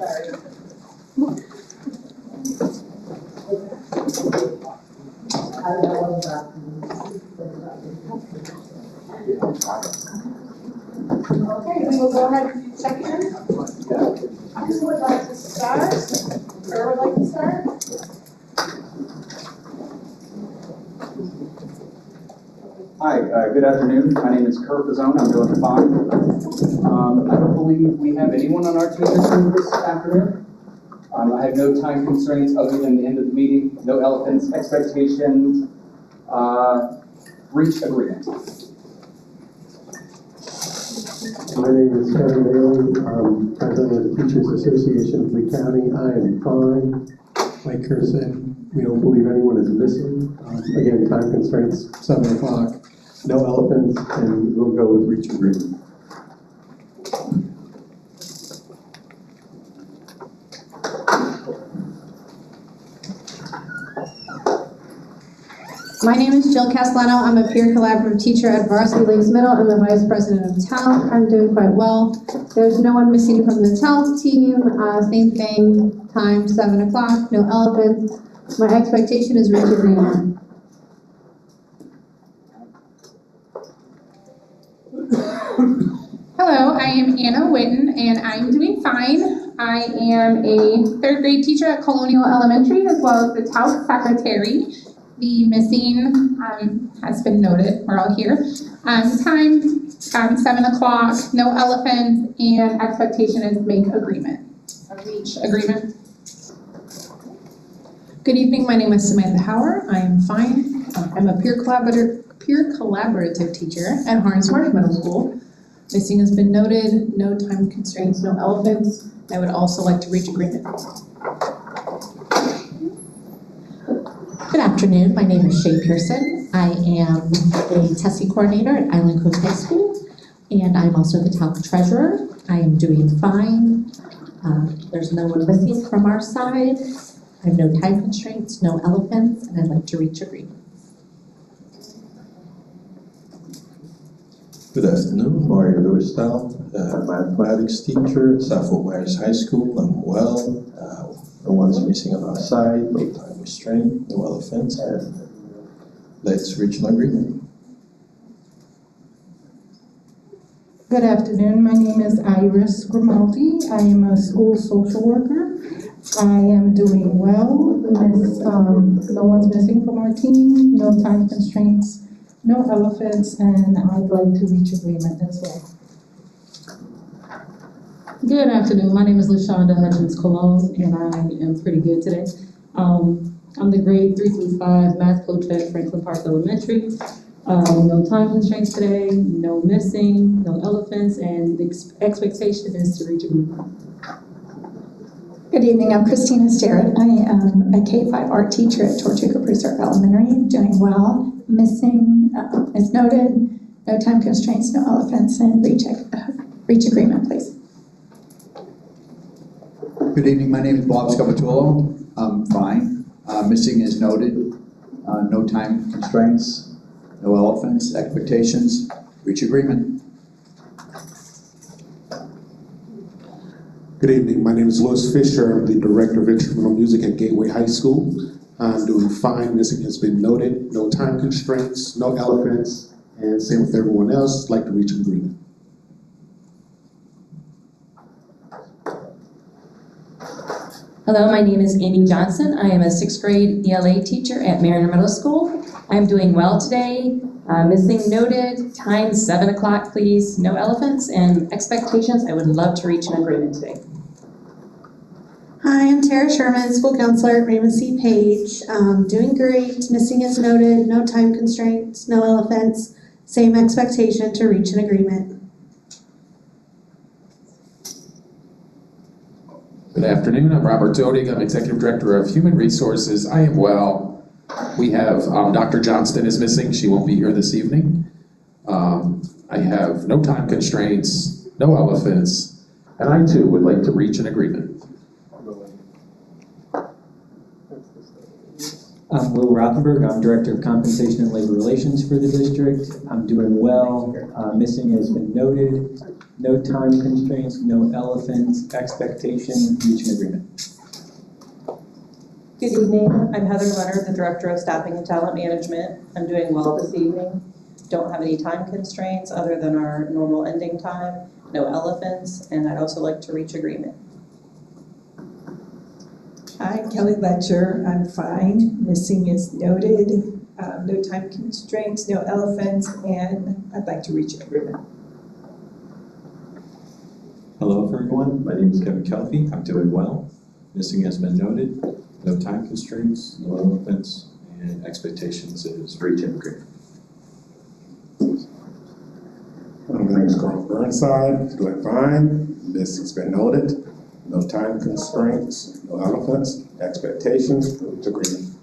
Okay, we will go ahead and check in. Who would like to start? Where would like to start? Hi, good afternoon. My name is Kurt Pizzone. I'm doing fine. I don't believe we have anyone on our team this afternoon. I have no time constraints other than the end of the meeting, no elephants, expectations, reach agreement. My name is Kevin Bailey. I'm president of the Teachers Association of Lee County. I am fine. Like Kurt said, we don't believe anyone is missing. Again, time constraints, 7 o'clock, no elephants, and we'll go with reach agreement. My name is Jill Castellano. I'm a peer collaborative teacher at Varsity Lakes Middle. I'm the vice president of TALC. I'm doing quite well. There's no one missing from the TALC team. Same thing, time 7 o'clock, no elephants. My expectation is reach agreement. Hello, I am Anna Witten, and I'm doing fine. I am a third grade teacher at Colonial Elementary, as well as the TALC secretary. The missing has been noted. We're all here. Time 7 o'clock, no elephants, and expectation is make agreement. Reach agreement. Good evening. My name is Samantha Hauer. I am fine. I'm a peer collaborative teacher at Harns Marsh Middle School. Missing has been noted. No time constraints, no elephants. I would also like to reach agreement. Good afternoon. My name is Shay Pearson. I am a testing coordinator at Island Coast High School, and I'm also the TALC treasurer. I am doing fine. There's no one missing from our side. I have no time constraints, no elephants, and I'd like to reach agreement. Good afternoon, Mario Dorstal, mathematics teacher at Suffolk Myers High School. I'm well. No one's missing on our side, no time restraint, no elephants, and let's reach an agreement. Good afternoon. My name is Iris Grimaldi. I am a school social worker. I am doing well. No one's missing from our team, no time constraints, no elephants, and I'd like to reach agreement as well. Good afternoon. My name is LaShonda Hutchins Cologne, and I am pretty good today. I'm the grade 3 through 5 math coach at Franklin Park Elementary. No time constraints today, no missing, no elephants, and the expectation is to reach agreement. Good evening. I'm Christina Starrett. I am a K-5 art teacher at Tortuga Preserve Elementary, doing well. Missing is noted. No time constraints, no elephants, and reach agreement, please. Good evening, my name is Bob Scapitolo. I'm fine. Missing is noted. No time constraints, no elephants, expectations, reach agreement. Good evening, my name is Louis Fisher. I'm the director of instrumental music at Gateway High School. I'm doing fine. Missing has been noted. No time constraints, no elephants, and same with everyone else. Like to reach an agreement. Hello, my name is Amy Johnson. I am a 6th grade ELA teacher at Mariner Middle School. I'm doing well today. Missing noted, time 7 o'clock please, no elephants, and expectations, I would love to reach an agreement today. Hi, I'm Tara Sherman, school counselor at Raymond C. Page. Doing great. Missing is noted. No time constraints, no elephants. Same expectation to reach an agreement. Good afternoon. I'm Robert Dodig. I'm Executive Director of Human Resources. I am well. We have Dr. Johnston is missing. She won't be here this evening. I have no time constraints, no elephants, and I too would like to reach an agreement. I'm Will Rothenberg. I'm Director of Compensation and Labor Relations for the district. I'm doing well. Missing has been noted. no time constraints, no elephants, expectation, reach an agreement. Good evening, I'm Heather Leonard, the Director of Staffing and Talent Management. I'm doing well this evening. Don't have any time constraints other than our normal ending time, no elephants, and I'd also like to reach agreement. Hi, Kelly Letcher, I'm fine, missing is noted, no time constraints, no elephants, and I'd like to reach an agreement. Hello everyone, my name is Kevin Kelfie, I'm doing well. Missing has been noted, no time constraints, no elephants, and expectations is reach an agreement. My name is Carl Burnside, doing fine. Missing's been noted. No time constraints, no elephants, expectations, reach agreement.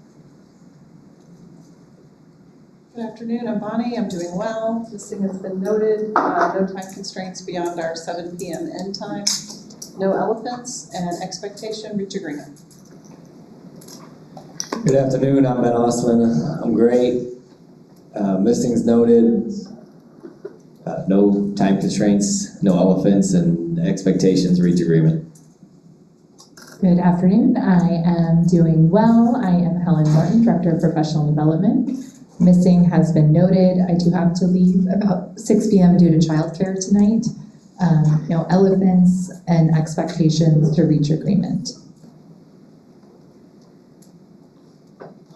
Good afternoon, I'm Bonnie, I'm doing well. Missing has been noted, no time constraints beyond our 7 p.m. end time, no elephants, and expectation, reach agreement. Good afternoon, I'm Ben Osman. I'm great. Missing's noted. No time constraints, no elephants, and expectations reach agreement. Good afternoon, I am doing well. I am Helen Martin, Director of Professional Development. Missing has been noted. I do have to leave about 6 p.m. due to childcare tonight. No elephants and expectations to reach agreement.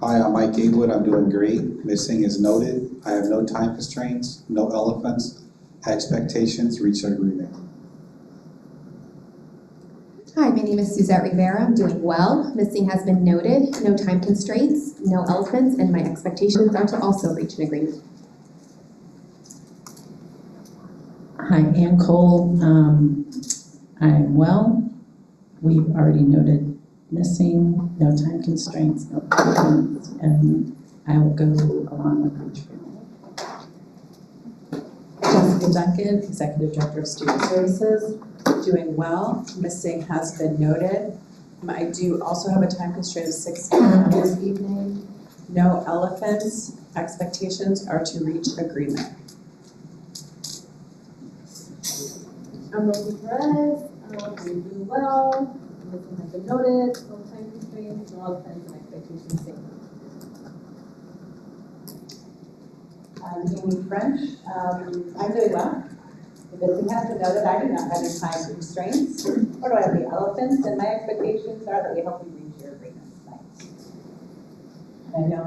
Hi, I'm Mike Gatewood. I'm doing great. Missing is noted. I have no time constraints, no elephants, expectations, reach an agreement. Hi, my name is Suzette Rivera. I'm doing well. Missing has been noted. No time constraints, no elephants, and my expectations are to also reach an agreement. Hi, Ann Cole. I'm well. We've already noted missing, no time constraints, no elephants, and I will go along with reach agreement. Jessica Duncan, Executive Director of Student Services, doing well. Missing has been noted. I do also have a time constraint of 6 p.m. this evening. No elephants. Expectations are to reach agreement. I'm Rosie Perez. I'm doing well. Missing has been noted. No time constraints, no elephants, and expectations same. I'm Amy French. I'm doing well. The missing has been noted. I do not have any time constraints, or do I have any elephants, and my expectations are that we help you reach your agreement tonight. I know,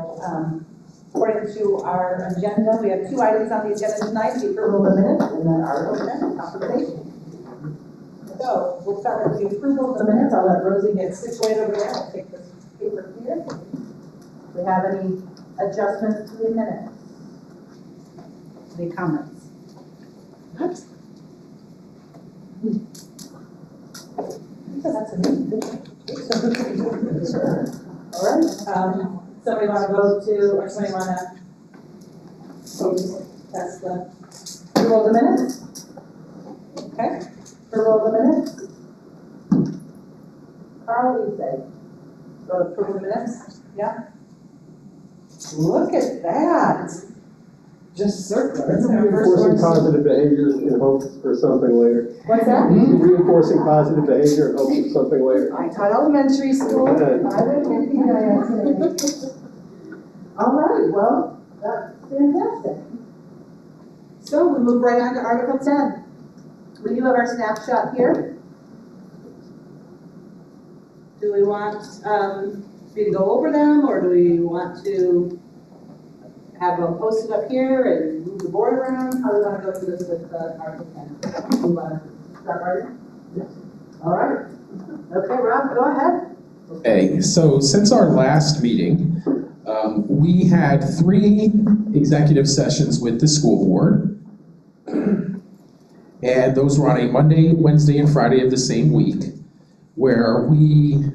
according to our agenda, we have 2 items on the agenda tonight, the approval of the minutes and then our open compensation. So we'll start with the approval of the minutes. I'll let Rosie get situated over there. I'll take this paper here. Do we have any adjustments to the minutes? Any comments? What? So that's a new all right. Somebody want to go to, or somebody want to test the approval of the minutes? Okay. Approval of the minutes? Carl, what do you say? Go to approval of the minutes? Yeah? Look at that. Just circulars. Reinforcing positive behavior in hopes for something later. What's that? Reinforcing positive behavior in hopes of something later. I taught elementary school. I went to PIS. All right, well, that's fantastic. So we move right on to Article 10. We do have our snapshot here. Do we want me to go over them, or do we want to have them posted up here and move the board around? How do we want to go through this with Article 10? Do we want to start, Martin? Yes. All right. Okay, Rob, go ahead. Okay, so since our last meeting, we had 3 executive sessions with the school board. And those were on a Monday, Wednesday, and Friday of the same week, where we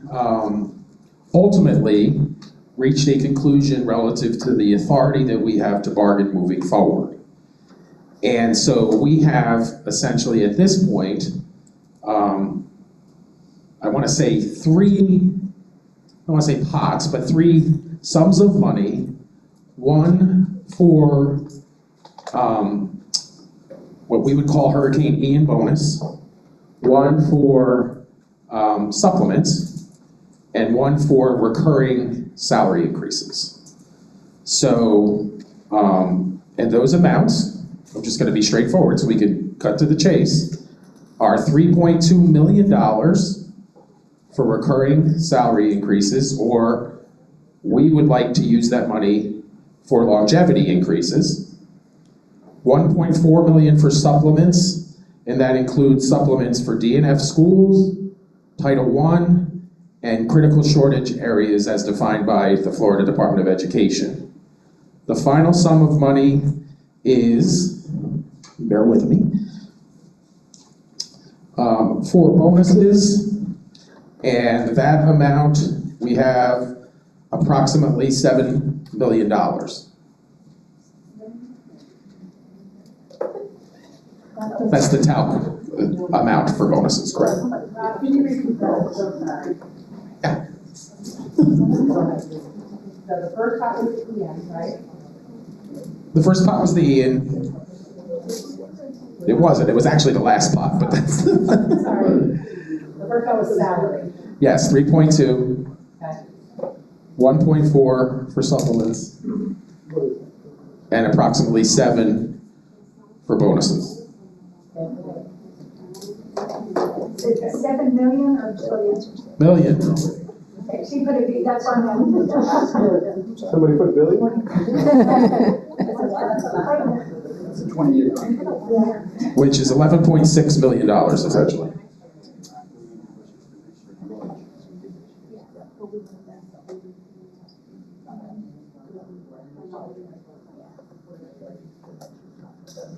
ultimately reached a conclusion relative to the authority that we have to bargain moving forward. And so we have essentially at this point, I want to say 3, I don't want to say pots, but 3 sums of money. One for what we would call Hurricane Ian bonus, one for supplements, and one for recurring salary increases. So, and those amounts, I'm just gonna be straightforward so we can cut to the chase, are $3.2 million for recurring salary increases, or we would like to use that money for longevity increases. 1.4 million for supplements, and that includes supplements for DNF schools, Title I, and critical shortage areas as defined by the Florida Department of Education. The final sum of money is, bear with me, for bonuses, and that amount, we have approximately $7 million. That's the TALC amount for bonuses, correct? Can you repeat that? Yeah. So the first part was the EM, right? The first pot was the Ian. It wasn't, it was actually the last pot, but that's. Sorry. The first one was salary. Yes, 3.2. Okay. 1.4 for supplements, and approximately 7 for bonuses. Is it 7 million or billion? Million. Okay, she put it, that's why I'm. Somebody put billion? It's a 20-year. Which is $11.6 million essentially.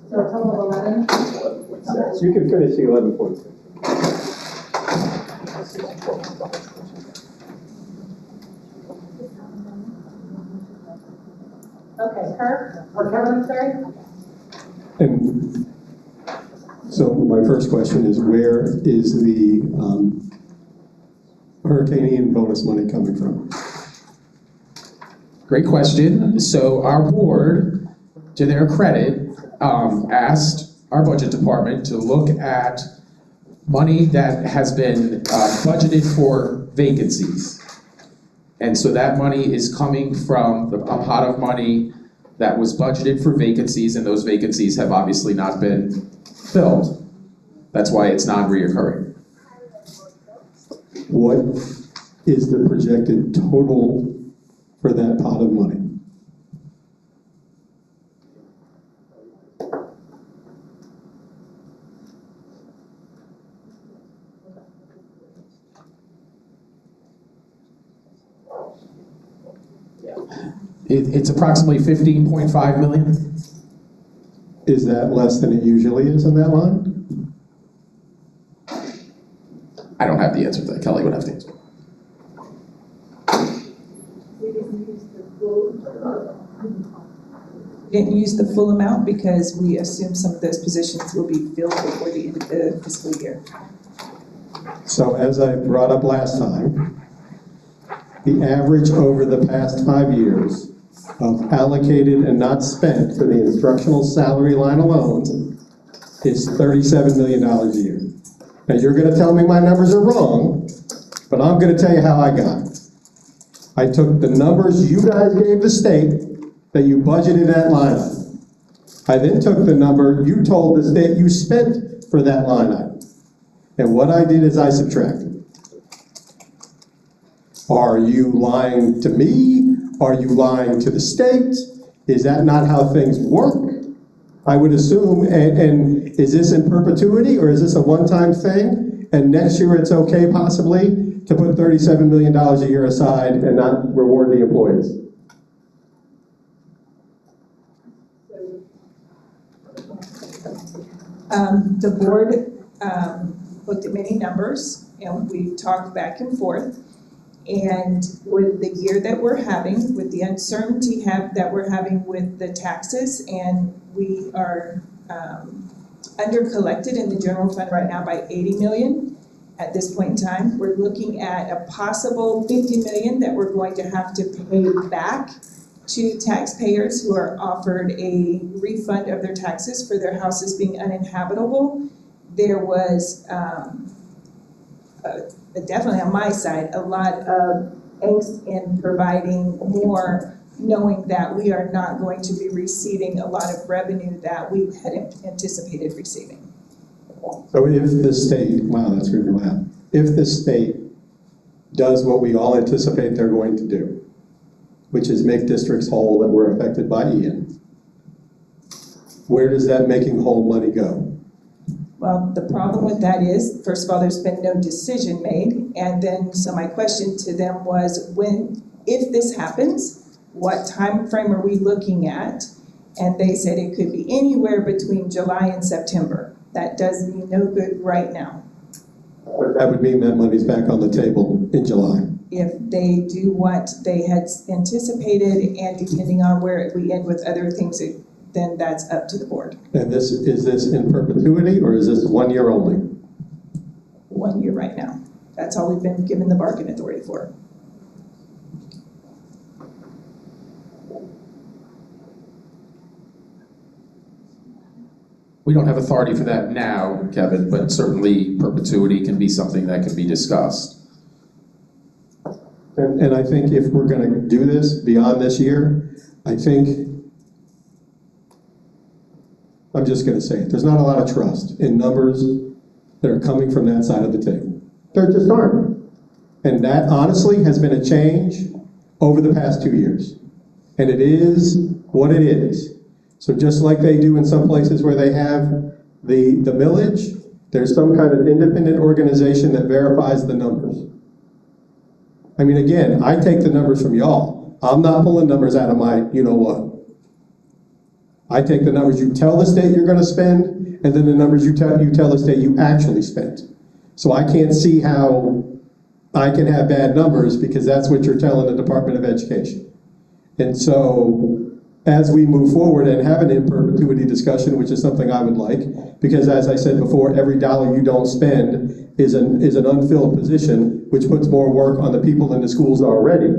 So a total of 11? You can finish the 11.6. Okay, Kirk, or Kevin, sorry? And so my first question is, where is the Hurricane Ian bonus money coming from? Great question. So our board, to their credit, asked our budget department to look at money that has been budgeted for vacancies. And so that money is coming from a pot of money that was budgeted for vacancies, and those vacancies have obviously not been filled. That's why it's non-reoccurring. What is the projected total for that pot of money? It's approximately 15.5 million. Is that less than it usually is in that line? I don't have the answer to that. Kelly would have the answer. Didn't use the full amount because we assume some of those positions will be filled before the end of the fiscal year. So as I brought up last time, the average over the past 5 years of allocated and not spent for the instructional salary line alone is $37 million a year. Now you're gonna tell me my numbers are wrong, but I'm gonna tell you how I got it. I took the numbers you guys gave the state that you budgeted that line item. I then took the number you told the state you spent for that line item. And what I did is I subtracted. Are you lying to me? Are you lying to the state? Is that not how things work? I would assume, and is this in perpetuity, or is this a one-time thing? And next year it's okay possibly to put $37 million a year aside and not reward the employees? The board looked at many numbers, and we talked back and forth. And with the year that we're having, with the uncertainty that we're having with the taxes, and we are under collected in the general fund right now by 80 million at this point in time. We're looking at a possible 50 million that we're going to have to pay back to taxpayers who are offered a refund of their taxes for their houses being uninhabitable. There was definitely on my side, a lot of angst in providing more, knowing that we are not going to be receiving a lot of revenue that we had anticipated receiving. So if the state, wow, that's really loud. If the state does what we all anticipate they're going to do, which is make districts whole that were affected by Ian, where does that making whole money go? Well, the problem with that is, first of all, there's been no decision made. And then, so my question to them was, if this happens, what time frame are we looking at? And they said it could be anywhere between July and September. That does me no good right now. But that would mean that money's back on the table in July. If they do what they had anticipated, and depending on where we end with other things, then that's up to the board. And is this in perpetuity, or is this 1 year only? 1 year right now. That's all we've been given the bargain authority for. We don't have authority for that now, Kevin, but certainly perpetuity can be something that can be discussed. And I think if we're going to do this beyond this year, I think, I'm just going to say it, there's not a lot of trust in numbers that are coming from that side of the table. There just aren't. And that honestly has been a change over the past 2 years. And it is what it is. So just like they do in some places where they have the millage, there's some kind of independent organization that verifies the numbers. I mean, again, I take the numbers from y'all. I'm not pulling numbers out of my you-know-what. I take the numbers you tell the state you're going to spend, and then the numbers you tell the state you actually spent. So I can't see how I can have bad numbers because that's what you're telling the Department of Education. And so as we move forward and have an in perpetuity discussion, which is something I would like, because as I said before, every dollar you don't spend is an unfilled position, which puts more work on the people in the schools already,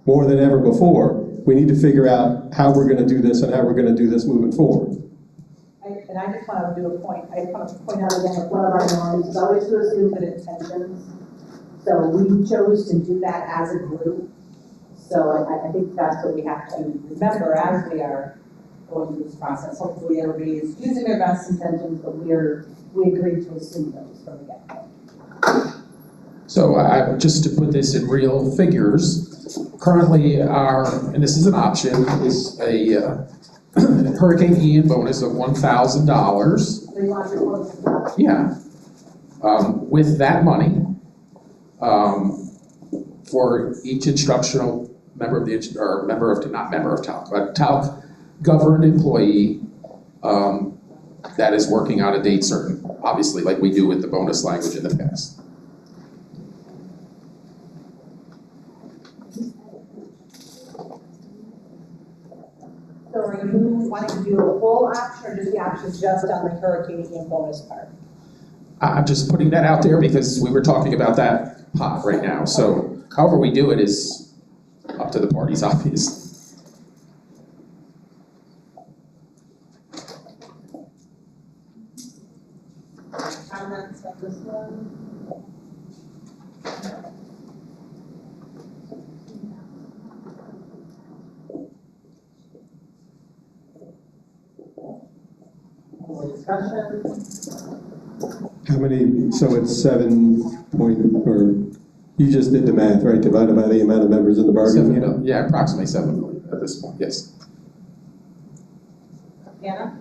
more than ever before. We need to figure out how we're going to do this and how we're going to do this moving forward. And I just want to do a point. I just want to point out again that one of our norms is always to assume good intentions. So we chose to do that as a group. So I think that's what we have to remember as we are going through this process. Hopefully everybody is using their best intentions, but we agreed to assume those from the get-go. So just to put this in real figures, currently and this is an option, is a Hurricane Ian bonus of $1,000. So you want your Yeah. With that money, for each instructional member of TALC, but TALC governed employee that is working on a date certain, obviously, like we do with the bonus language in the past. So are you wanting to do a full option or just the option just on the Hurricane Ian bonus part? I'm just putting that out there because we were talking about that pot right now. So however we do it is up to the parties, obviously. Comments on this one? More discussion? How many, so it's 7 point, or you just did the math, right? Divided by the amount of members in the bargaining unit? Yeah, approximately 7 million at this point, yes. Anna?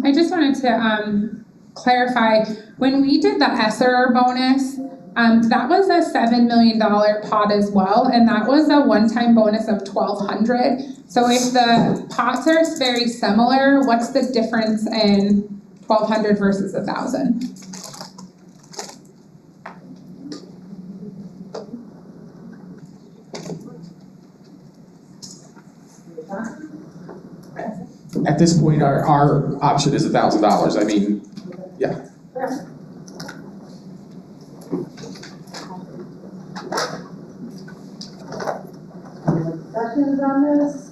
I just wanted to clarify, when we did the ESSER bonus, that was a $7 million pot as well, and that was a one-time bonus of $1,200. So if the pots are very similar, what's the difference in $1,200 versus $1,000? At this point, our option is $1,000. I mean, yeah. questions on this?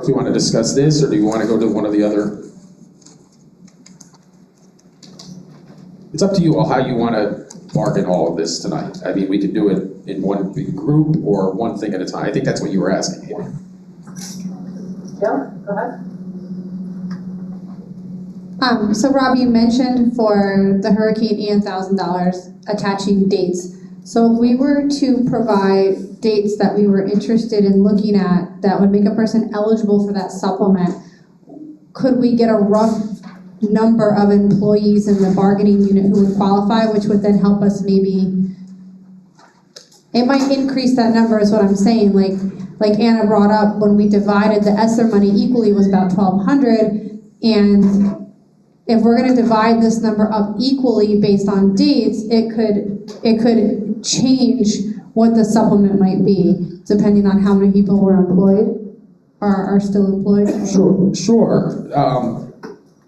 Do you want to discuss this, or do you want to go to one of the other? It's up to you all how you want to bargain all of this tonight. I mean, we could do it in one big group or one thing at a time. I think that's what you were asking. Jill, go ahead. So Rob, you mentioned for the hurricane and $1,000 attaching dates. So if we were to provide dates that we were interested in looking at that would make a person eligible for that supplement, could we get a rough number of employees in the bargaining unit who would qualify, which would then help us maybe, it might increase that number is what I'm saying. Like Anna brought up, when we divided the ESSER money equally, it was about 1,200, and if we're going to divide this number up equally based on dates, it could change what the supplement might be, depending on how many people were employed or are still employed. Sure.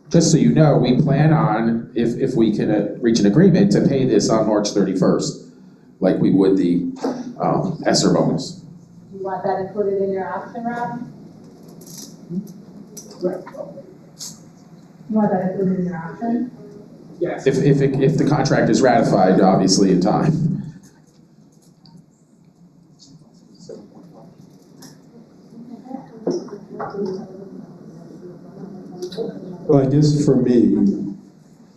Just so you know, we plan on, if we can reach an agreement, to pay this on March 31st, like we would the ESSER bonus. Do you want that included in your option, Rob? You want that included in your option? Yes. If the contract is ratified, obviously, in time. Well, I guess for me,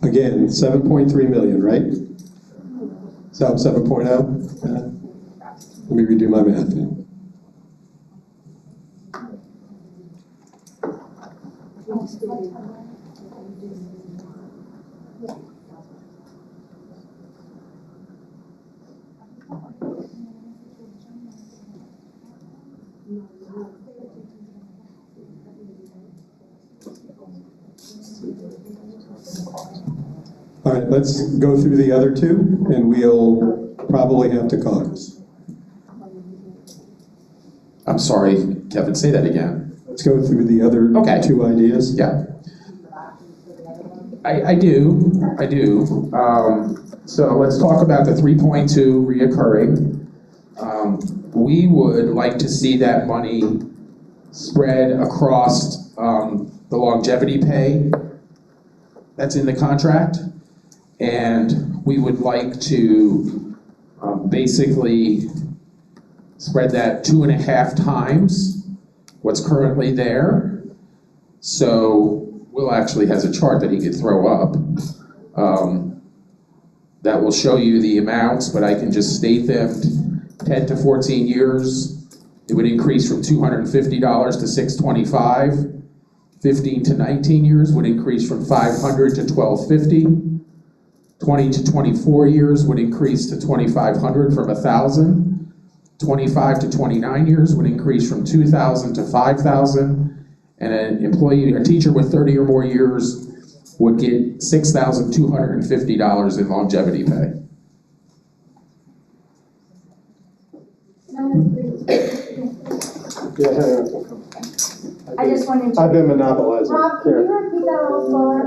again, 7.3 million, right? So 7.0? Let me redo my math then. All right, let's go through the other two, and we'll probably have to caucus. I'm sorry, Kevin, say that again. Let's go through the other two ideas. Yeah. I do. So let's talk about the 3.2 reoccurring. We would like to see that money spread across the longevity pay that's in the contract. And we would like to basically spread that 2.5 times what's currently there. So Will actually has a chart that he could throw up that will show you the amounts, but I can just state them. 10 to 14 years, it would increase from $250 to $625. 15 to 19 years would increase from $500 to $1,250. 20 to 24 years would increase to $2,500 from $1,000. 25 to 29 years would increase from $2,000 to $5,000. And an employee, a teacher with 30 or more years would get $6,250 in longevity pay. I just wanted to. I've been monopolizing. Rob, can you repeat that a little slower?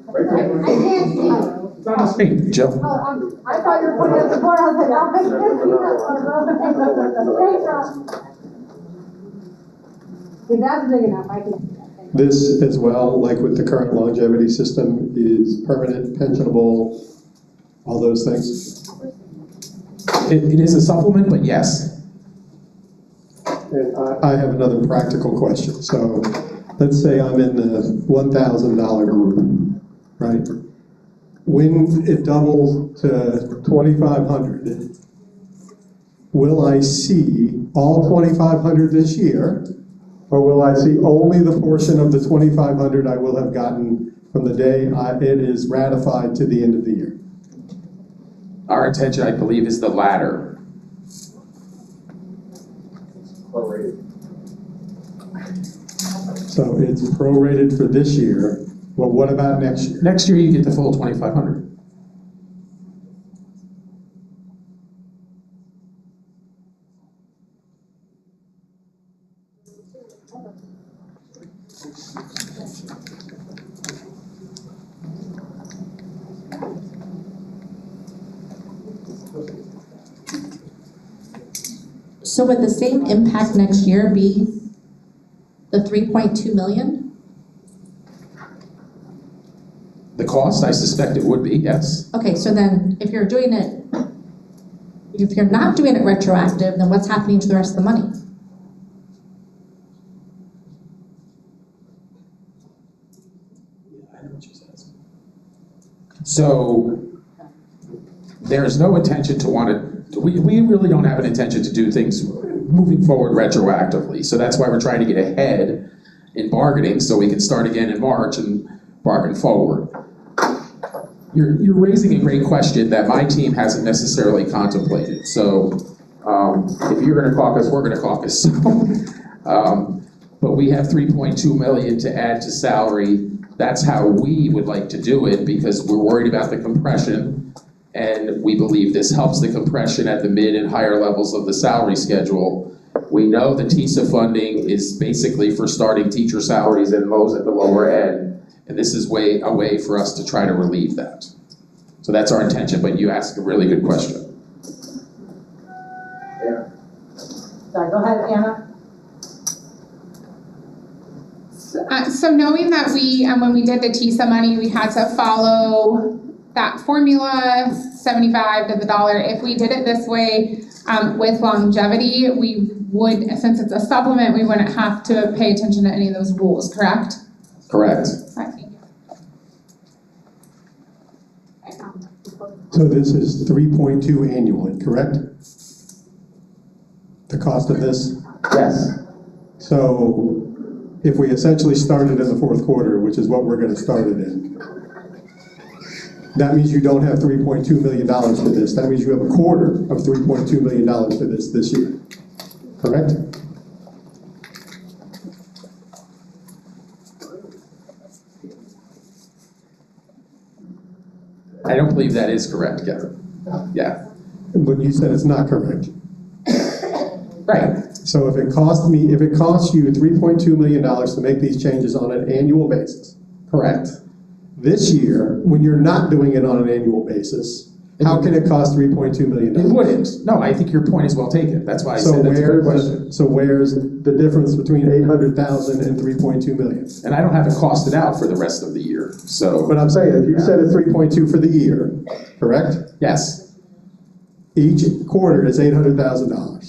I can't see. It's on the screen, Jill. Oh, I thought you were pointing at the board. I was like, oh, I can't see that. Thanks, Rob. If that's big enough, I can see that. This as well, like with the current longevity system, is permanent, pensionable, all those things. It is a supplement, but yes. And I have another practical question. So let's say I'm in the $1,000 group, right? When it doubles to $2,500, will I see all $2,500 this year? Or will I see only the portion of the $2,500 I will have gotten from the day it is ratified to the end of the year? Our intention, I believe, is the latter. So it's prorated for this year. Well, what about next year? Next year, you get the full $2,500. So would the same impact next year be the 3.2 million? The cost, I suspect it would be, yes. Okay, so then if you're not doing it retroactive, then what's happening to the rest of the money? So there's no intention to want to, we really don't have an intention to do things moving forward retroactively. So that's why we're trying to get ahead in bargaining so we can start again in March and bargain forward. You're raising a great question that my team hasn't necessarily contemplated. So if you're going to caucus, we're going to caucus. But we have 3.2 million to add to salary. That's how we would like to do it because we're worried about the compression, and we believe this helps the compression at the mid and higher levels of the salary schedule. We know the TISA funding is basically for starting teacher salaries and those at the lower end, and this is a way for us to try to relieve that. So that's our intention, but you asked a really good question. Sorry, go ahead, Anna. So knowing that when we did the TISA money, we had to follow that formula, 75 to the dollar. If we did it this way with longevity, we would, since it's a supplement, we wouldn't have to pay attention to any of those rules, correct? Correct. So this is 3.2 annually, correct? The cost of this? Yes. So if we essentially started in the fourth quarter, which is what we're going to start it in, that means you don't have $3.2 million for this. That means you have a quarter of $3.2 million for this year, correct? I don't believe that is correct, Kevin. Yeah. But you said it's not correct. Right. So if it costs you $3.2 million to make these changes on an annual basis. Correct. This year, when you're not doing it on an annual basis, how can it cost $3.2 million? It wouldn't. No, I think your point is well taken. That's why I said that's a good question. So where's the difference between 800,000 and 3.2 million? And I don't have it costed out for the rest of the year, so. But I'm saying, if you said it's 3.2 for the year, correct? Yes. Each quarter is $800,000.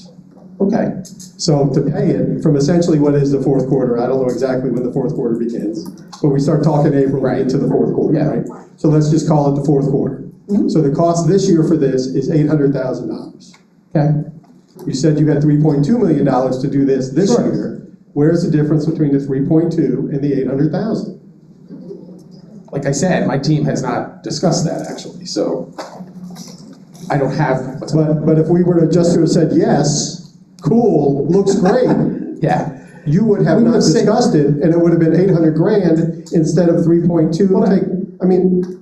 Okay. So to pay it from essentially what is the fourth quarter, I don't know exactly when the fourth quarter begins, but we start talking April into the fourth quarter, right? So let's just call it the fourth quarter. Mm-hmm. So the cost this year for this is $800,000. Okay. You said you had $3.2 million to do this year. Where's the difference between the 3.2 and the 800,000? Like I said, my team has not discussed that actually, so I don't have. But if we were to just have said yes, cool, looks great. Yeah. You would have not discussed it, and it would have been 800 grand instead of 3.2.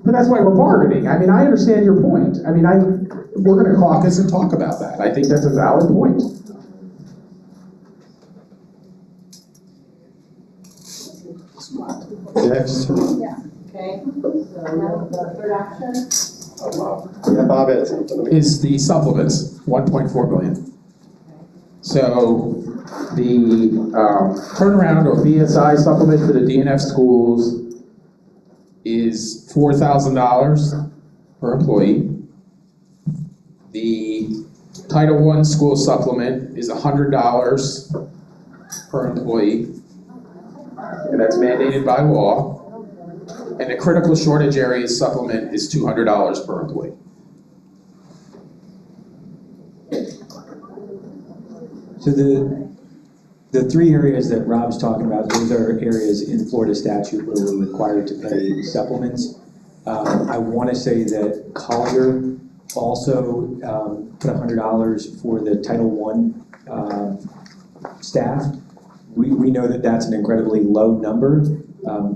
But that's why we're bargaining. I mean, I understand your point. I mean, we're going to caucus and talk about that. I think that's a valid point. Next. Yeah. Okay. So now the third option. Yeah, Bob has something. Is the supplements, 1.4 billion. So the turnaround or BSI supplement for the DNF schools is $4,000 per employee. The Title I school supplement is $100 per employee, and that's mandated by law. And the critical shortage areas supplement is $200 per employee. So the three areas that Rob's talking about, those are areas in Florida statute where we're required to pay supplements. I want to say that Collier also put $100 for the Title I staff. We know that that's an incredibly low number.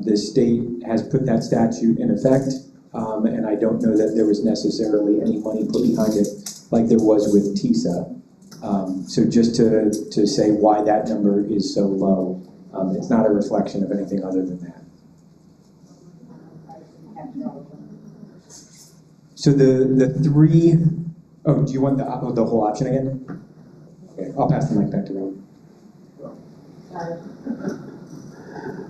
The state has put that statute in effect, and I don't know that there was necessarily any money put behind it like there was with TISA. So just to say why that number is so low, it's not a reflection of anything other than that. So the three, oh, do you want the whole option again? Okay, I'll pass the mic back to Rob.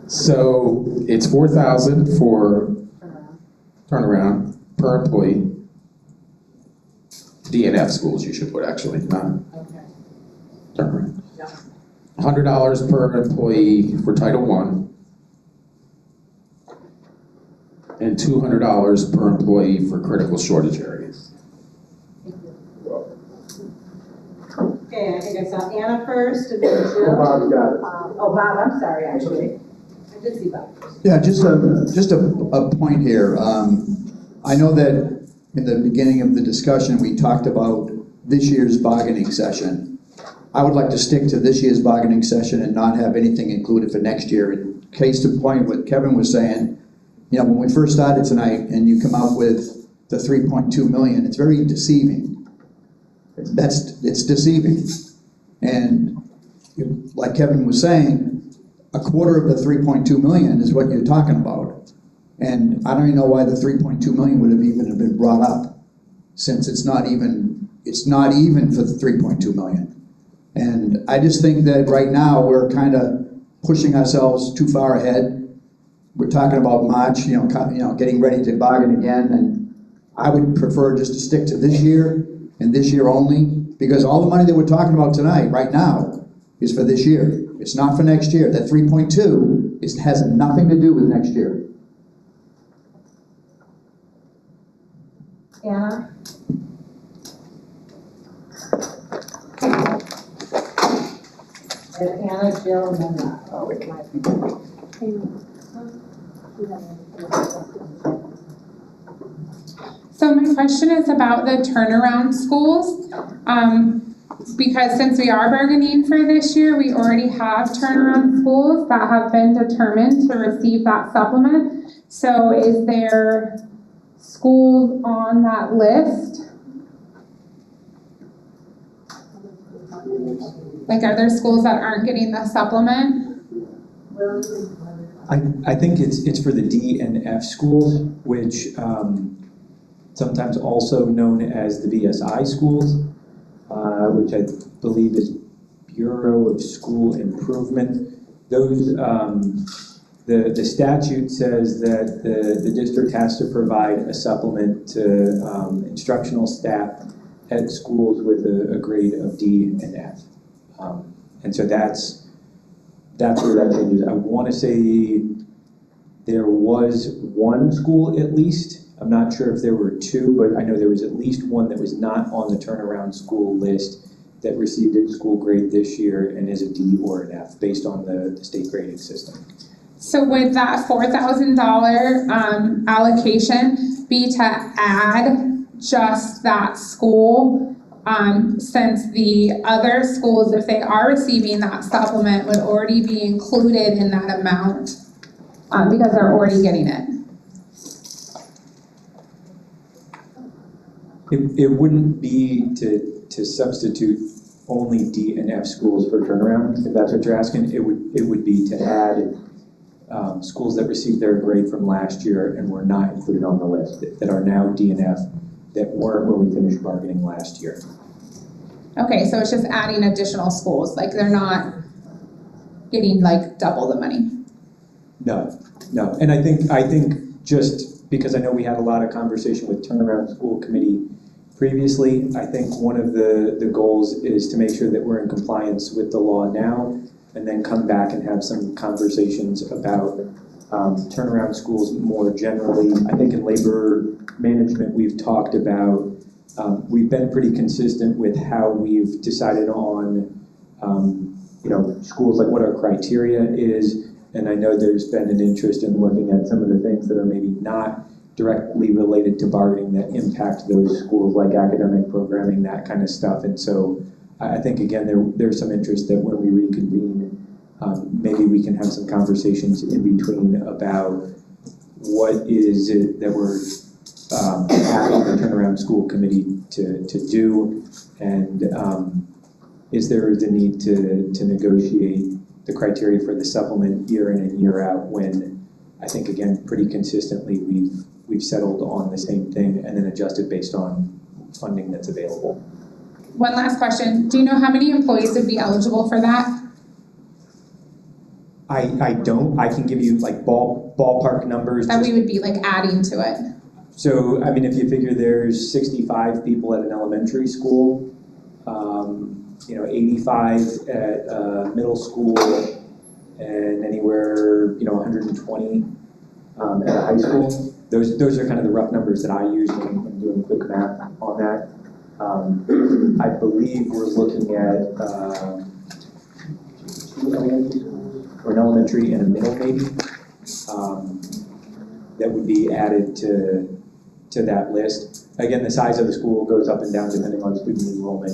So it's 4,000 for turnaround per employee. DNF schools you should put actually, not turnaround. $100 per employee for Title I. And $200 per employee for critical shortage areas. Okay, I think I saw Anna first, and then Jill. Bob's got it. Oh, Bob, I'm sorry, actually. I did see Bob first. Yeah, just a point here. I know that in the beginning of the discussion, we talked about this year's bargaining session. I would like to stick to this year's bargaining session and not have anything included for next year. In case in point, what Kevin was saying, you know, when we first started tonight and you come up with the 3.2 million, it's very deceiving. It's deceiving. And like Kevin was saying, a quarter of the 3.2 million is what you're talking about. And I don't even know why the 3.2 million would have even been brought up, since it's not even for the 3.2 million. And I just think that right now we're kind of pushing ourselves too far ahead. We're talking about March, getting ready to bargain again, and I would prefer just to stick to this year and this year only, because all the money that we're talking about tonight, right now, is for this year. It's not for next year. That 3.2 has nothing to do with next year. Anna? And Anna, Jill, and then Rob. Oh, it's my So my question is about the turnaround schools. Because since we are bargaining for this year, we already have turnaround schools that have been determined to receive that supplement. So is there schools on that list? Like, are there schools that aren't getting the supplement? I think it's for the D and F schools, which sometimes also known as the BSI schools, which I believe is Bureau of School Improvement. Those, the statute says that the district has to provide a supplement to instructional staff at schools with a grade of D and F. And so that's where that changes. I want to say there was one school at least. I'm not sure if there were two, but I know there was at least one that was not on the turnaround school list that received its school grade this year and is a D or an F based on the state grading system. So would that $4,000 allocation be to add just that school? Since the other schools, if they are receiving that supplement, would already be included in that amount because they're already getting it. It wouldn't be to substitute only D and F schools for turnaround, if that's what you're asking. It would be to add schools that received their grade from last year and were not included on the list, that are now D and F, that weren't when we finished bargaining last year. Okay, so it's just adding additional schools, like they're not getting like double the money. No, and I think just because I know we had a lot of conversation with Turnaround School Committee previously, I think one of the goals is to make sure that we're in compliance with the law now, and then come back and have some conversations about turnaround schools more generally. I think in labor management, we've talked about, we've been pretty consistent with how we've decided on, schools, like what our criteria is. And I know there's been an interest in looking at some of the things that are maybe not directly related to bargaining that impact those schools, like academic programming, that kind of stuff. And so I think, again, there's some interest that when we reconvene, maybe we can have some conversations in between about what is it that we're asking the Turnaround School Committee to do, and is there the need to negotiate the criteria for the supplement year in and year out, when I think, again, pretty consistently we've settled on the same thing and then adjusted based on funding that's available. one last question. Do you know how many employees would be eligible for that? I don't, I can give you like ballpark numbers. That we would be like adding to it? So, I mean, if you figure there's 65 people at an elementary school, 85 at middle school, and anywhere, 120 at a high school. Those are kind of the rough numbers that I use when I'm doing quick math on that. I believe we're looking at 2 elementary schools, or an elementary and a middle maybe, that would be added to that list. Again, the size of the school goes up and down depending on student enrollment.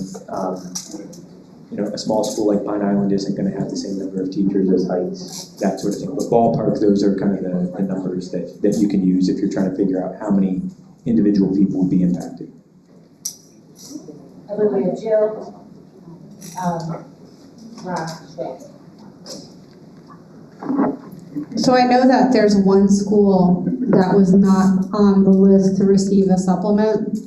A small school like Pine Island isn't going to have the same number of teachers as Heights, that sort of thing. But ballpark, those are kind of the numbers that you can use if you're trying to figure out how many individual people would be impacted. Olivia, Jill, Rob, Shay. So I know that there's one school that was not on the list to receive a supplement.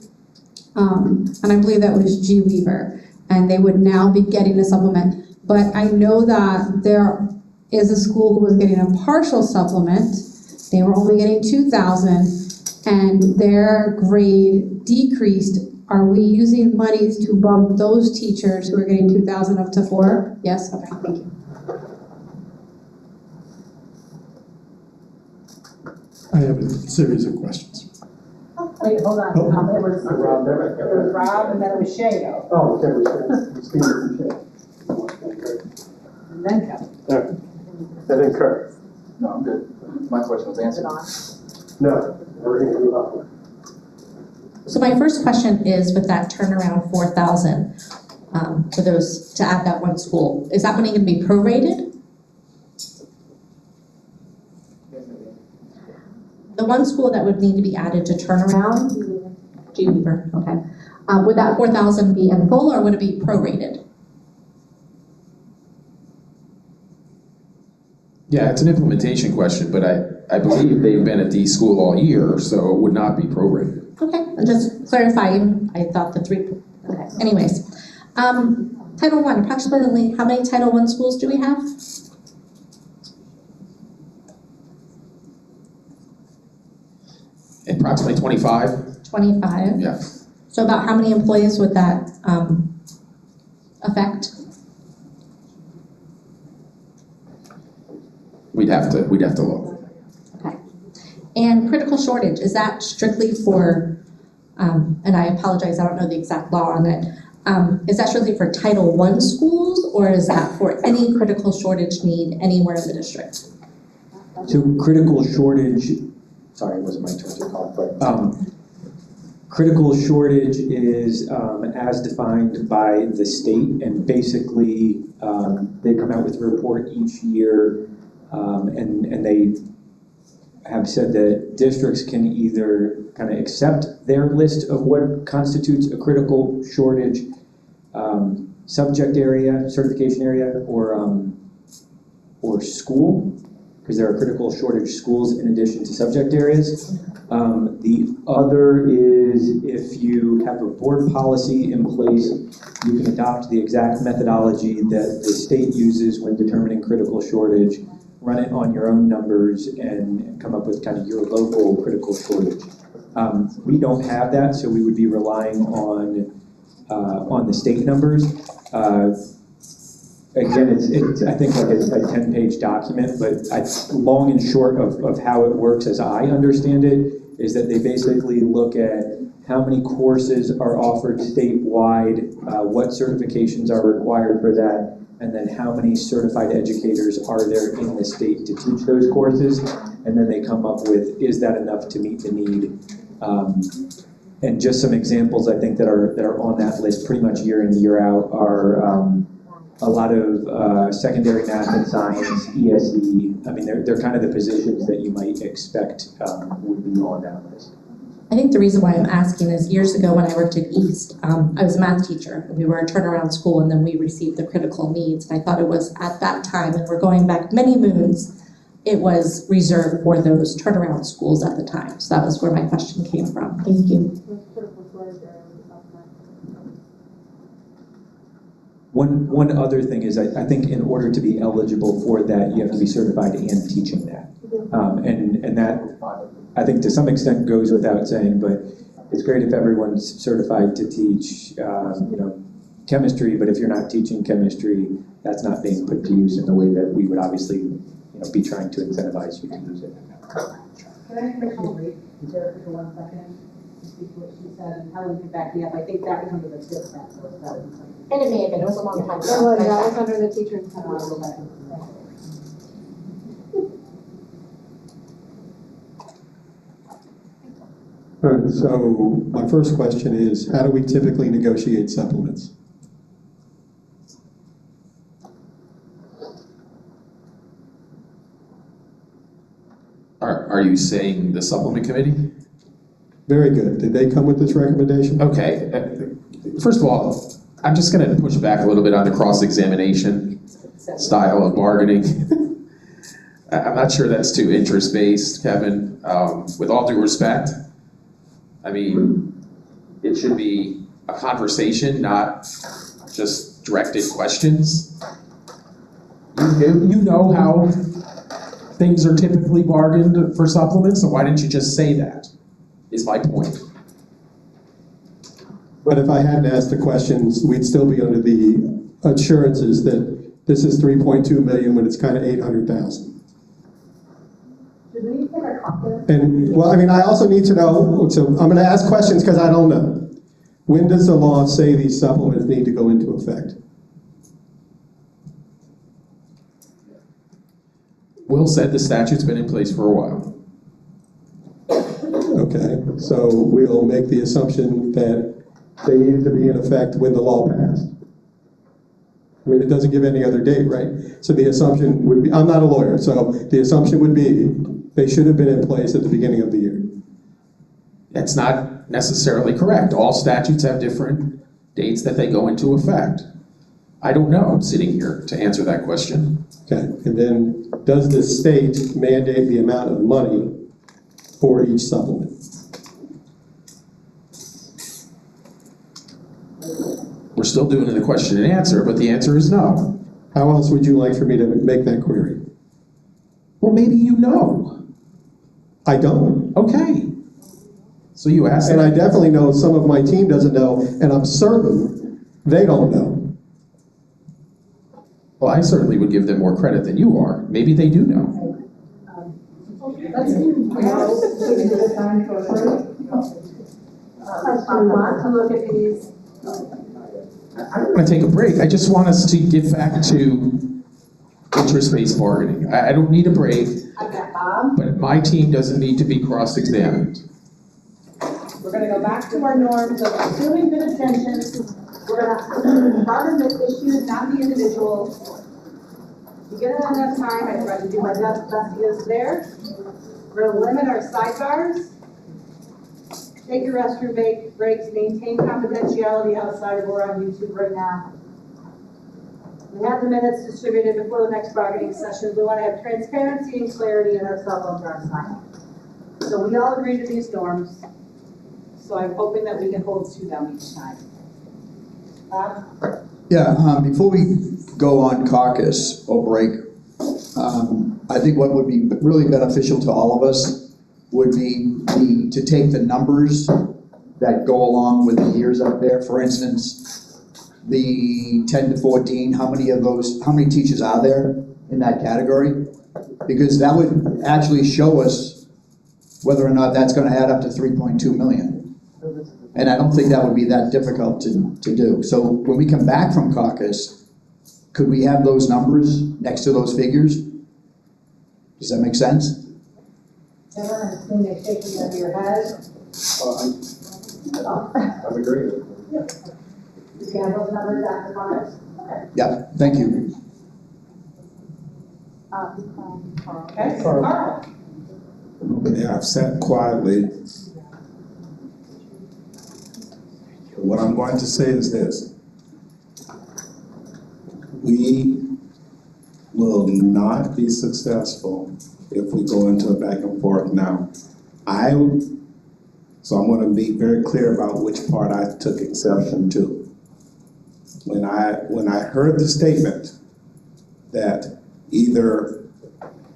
And I believe that was G. Weaver. And they would now be getting a supplement. But I know that there is a school who was getting a partial supplement. They were only getting 2,000 and their grade decreased. Are we using monies to bump those teachers who are getting 2,000 up to 4? Yes? Okay, thank you. I have a series of questions. Wait, hold on. Oh. It was Rob and then it was Shay though. Oh, okay, Steve and Shay. And then Kevin. All right. That didn't Kirk. No, I'm good. My question was answered. No, everything grew up. So my first question is with that turnaround 4,000, for those, to add that one school, is that money going to be prorated? The one school that would need to be added to turnaround? G. Weaver, okay. Would that 4,000 be in full or would it be prorated? Yeah, it's an implementation question, but I believe they've been at the school all year, so it would not be prorated. Okay, I'm just clarifying. I thought the 3, okay. Anyways, Title I, approximately how many Title I schools do we have? Approximately 25. 25. Yeah. So about how many employees would that affect? We'd have to look. Okay. And critical shortage, is that strictly for, and I apologize, I don't know the exact law on it, is that strictly for Title I schools or is that for any critical shortage need anywhere in the district? So critical shortage, sorry, it wasn't my turn to talk, but critical shortage is as defined by the state, and basically they come out with a report each year, and they have said that districts can either kind of accept their list of what constitutes a critical shortage subject area, certification area, or school, because there are critical shortage schools in addition to subject areas. The other is if you have a board policy in place, you can adopt the exact methodology that the state uses when determining critical shortage, run it on your own numbers, and come up with kind of your local critical shortage. We don't have that, so we would be relying on the state numbers. Again, it's I think like a 10-page document, but long and short of how it works as I understand it is that they basically look at how many courses are offered statewide, what certifications are required for that, and then how many certified educators are there in the state to teach those courses, and then they come up with, is that enough to meet the need? And just some examples I think that are on that list pretty much year in, year out are a lot of secondary math and science, ESE. I mean, they're kind of the positions that you might expect would be on that list. I think the reason why I'm asking is years ago when I worked at East, I was a math teacher. We were a turnaround school and then we received the critical needs. And I thought it was at that time, and we're going back many moons, it was reserved for those turnaround schools at the time. So that was where my question came from. Thank you. One other thing is, I think in order to be eligible for that, you have to be certified and teaching that. And that, I think to some extent goes without saying, but it's great if everyone's certified to teach, chemistry, but if you're not teaching chemistry, that's not being put to use in the way that we would obviously, be trying to incentivize you to use it. Can I commission brief Jennifer for 1 second? To speak to what she said, and Helen can back me up. I think that was under the fifth grant, so that would be something. And it may have been, it was a long time It ago. was, that was under the teacher I want to go back and All right, so my first question is, how do we typically negotiate supplements? Are you saying the supplement committee? Very good. Did they come with this recommendation? Okay. First of all, I'm just going to push back a little bit on the cross-examination style of bargaining. I'm not sure that's too interest-based, Kevin. With all due respect, I mean, it should be a conversation, not just directed questions. You know how things are typically bargained for supplements, so why didn't you just say that, is my point. But if I hadn't asked the questions, we'd still be under the assurances that this is 3.2 million when it's kind of 800,000. Should we take our caucus? And, well, I mean, I also need to know, so I'm gonna ask questions because I don't know. When does the law say these supplements need to go into effect? Will said the statute's been in place for a while. Okay, so we'll make the assumption that they needed to be in effect when the law passed. I mean, it doesn't give any other date, right? So the assumption would be, I'm not a lawyer, so the assumption would be they should have been in place at the beginning of the year. That's not necessarily correct. All statutes have different dates that they go into effect. I don't know, I'm sitting here to answer that question. Okay, and then does the state mandate the amount of money for each supplement? We're still doing the question and answer, but the answer is no. How else would you like for me to make that query? Well, maybe you know. I don't. Okay. So you asked. And I definitely know some of my team doesn't know, and I'm certain they don't know. Well, I certainly would give them more credit than you are. Maybe they do know. Let's the time for a break. Want to look at these. I don't want to take a break. I just want us to get back to interest-based bargaining. I don't need a break, I've got Bob. but my team doesn't need to be cross-examined. We're gonna go back to our norms of assuming good intentions. We're gonna bargain the issues, not the individuals. You get enough time, I try to do my best to get us there. We're gonna limit our sidebars. Take your restroom breaks, maintain confidentiality outside of we're on YouTube right now. We have the minutes distributed before the next bargaining session. We want to have transparency and clarity in our cell phone drive time. So we all agree to these norms. So I'm hoping that we can hold to them each time. Bob? Yeah, before we go on caucus or break, I think what would be really beneficial to all of us would be to take the numbers that go along with the years up there. For instance, the 10 to 14, how many teachers are there in that category? Because that would actually show us whether or not that's gonna add up to 3.2 million. And I don't think that would be that difficult to do. So when we come back from caucus, could we have those numbers next to those figures? Does that make sense? Everyone has seen a shaking of your head. I'm agreeing. You can have those numbers after caucus? Yep, thank you. Okay, Carl. Okay, I've sat quietly. What I'm going to say is this. We will not be successful if we go into a back and forth now. So I'm going to be very clear about which part I took exception to. when I heard the statement that either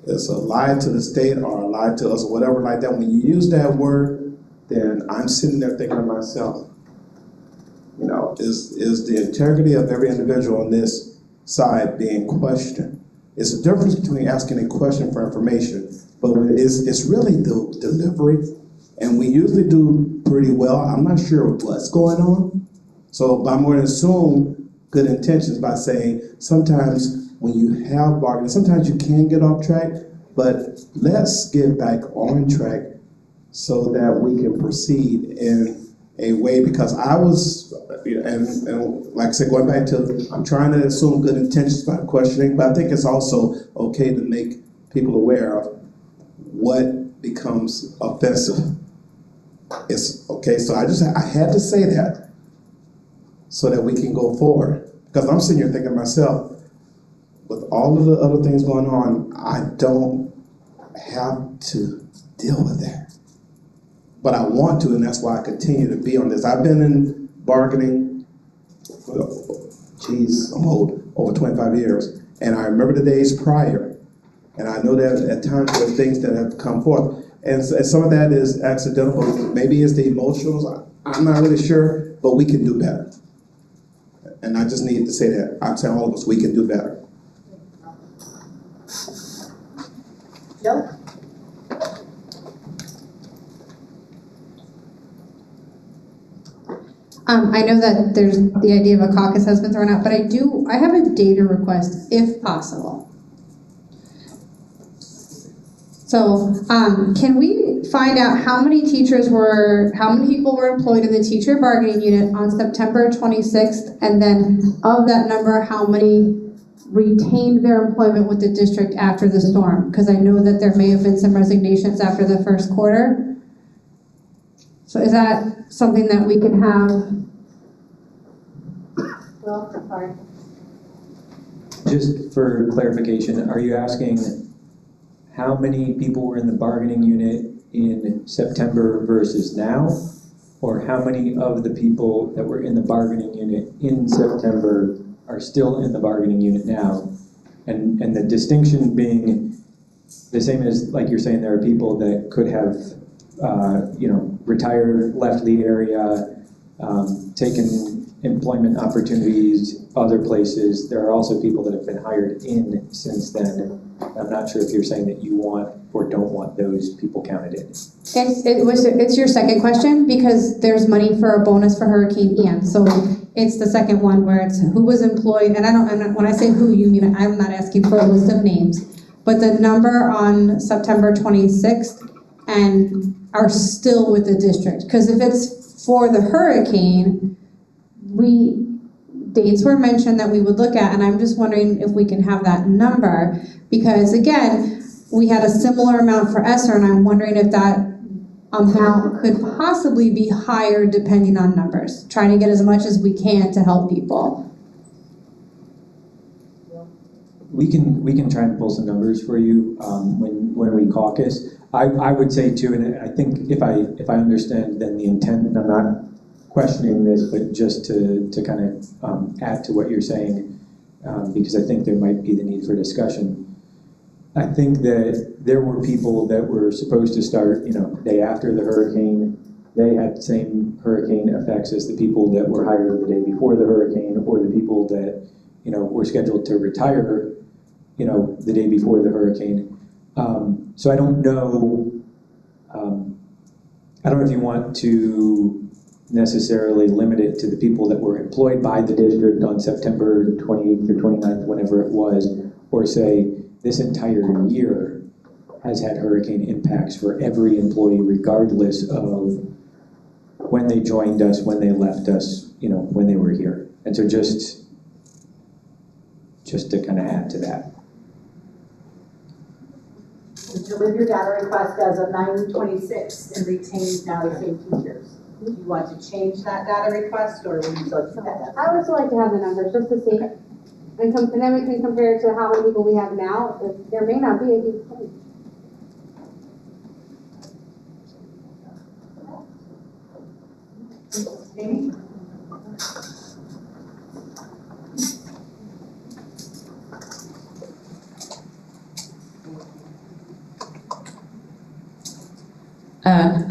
it's a lie to the state or a lie to us or whatever like that, when you use that word, then I'm sitting there thinking to myself, you know, is the integrity of every individual on this side being questioned? It's a difference between asking a question for information, but it's really the delivery, and we usually do pretty well. I'm not sure what's going on, so I'm going to assume good intentions by saying sometimes when you have bargaining, sometimes you can get off track, but let's get back on track so that we can proceed in a way, because I was, and like I said, going back to, I'm trying to assume good intentions by questioning, but I think it's also okay to make people aware of what becomes offensive. It's okay, so I had to say that so that we can go forward. Because I'm sitting here thinking to myself, with all of the other things going on, I don't have to deal with that. But I want to, and that's why I continue to be on this. I've been in bargaining, I'm old, over 25 years. And I remember the days prior. And I know that at times there are things that have come forth. And some of that is accidental, maybe it's the emotionals. I'm not really sure, but we can do better. And I just need to say that. I'm saying all of us, we can do better. Jill? I know that there's the idea of a caucus has been thrown out, but I have a data request if possible. So, can we find out how many people were employed in the teacher bargaining unit on September 26th, and then of that number, how many retained their employment with the district after the storm? Because I know that there may have been some resignations after the first quarter. So is that something that we can have? Well, sorry. Just for clarification, are you asking how many people were in the bargaining unit in September versus now? Or how many of the people that were in the bargaining unit in September are still in the bargaining unit now? And the distinction being the same as, like you're saying, there are people that could have, retired, left the area, taken employment opportunities other places. There are also people that have been hired in since then. I'm not sure if you're saying that you want or don't want those people counted in. It's your second question, because there's money for a bonus for Hurricane Ian. So it's the second one where it's who was employed, and when I say who, you mean I'm not asking for a list of names, but the number on September 26th and are still with the district. Because if it's for the hurricane, dates were mentioned that we would look at, and I'm just wondering if we can have that number, because again, we had a similar amount for ESSER, and I'm wondering if that amount could possibly be higher depending on numbers, trying to get as much as we can to help people. We can try and pull some numbers for you when we caucus. I would say too, and I think if I understand then the intent, and I'm not questioning this, but just to kind of add to what you're saying, because I think there might be the need for discussion. I think that there were people that were supposed to start, day after the hurricane. They had the same hurricane effects as the people that were hired the day before the hurricane, or the people that, were scheduled to retire, the day before the hurricane. So I don't know if you want to necessarily limit it to the people that were employed by the district on September 28th or 29th, whenever it was, or say this entire year has had hurricane impacts for every employee, regardless of when they joined us, when they left us, when they were here. And so just to kind of add to that. To live your data request as of 9/26 and retain now the same teachers. Do you want to change that data request, or would you like to that? I would still like to have the numbers just to see, and then we can compare it to how many people we have now. There may not be a huge change. Amy?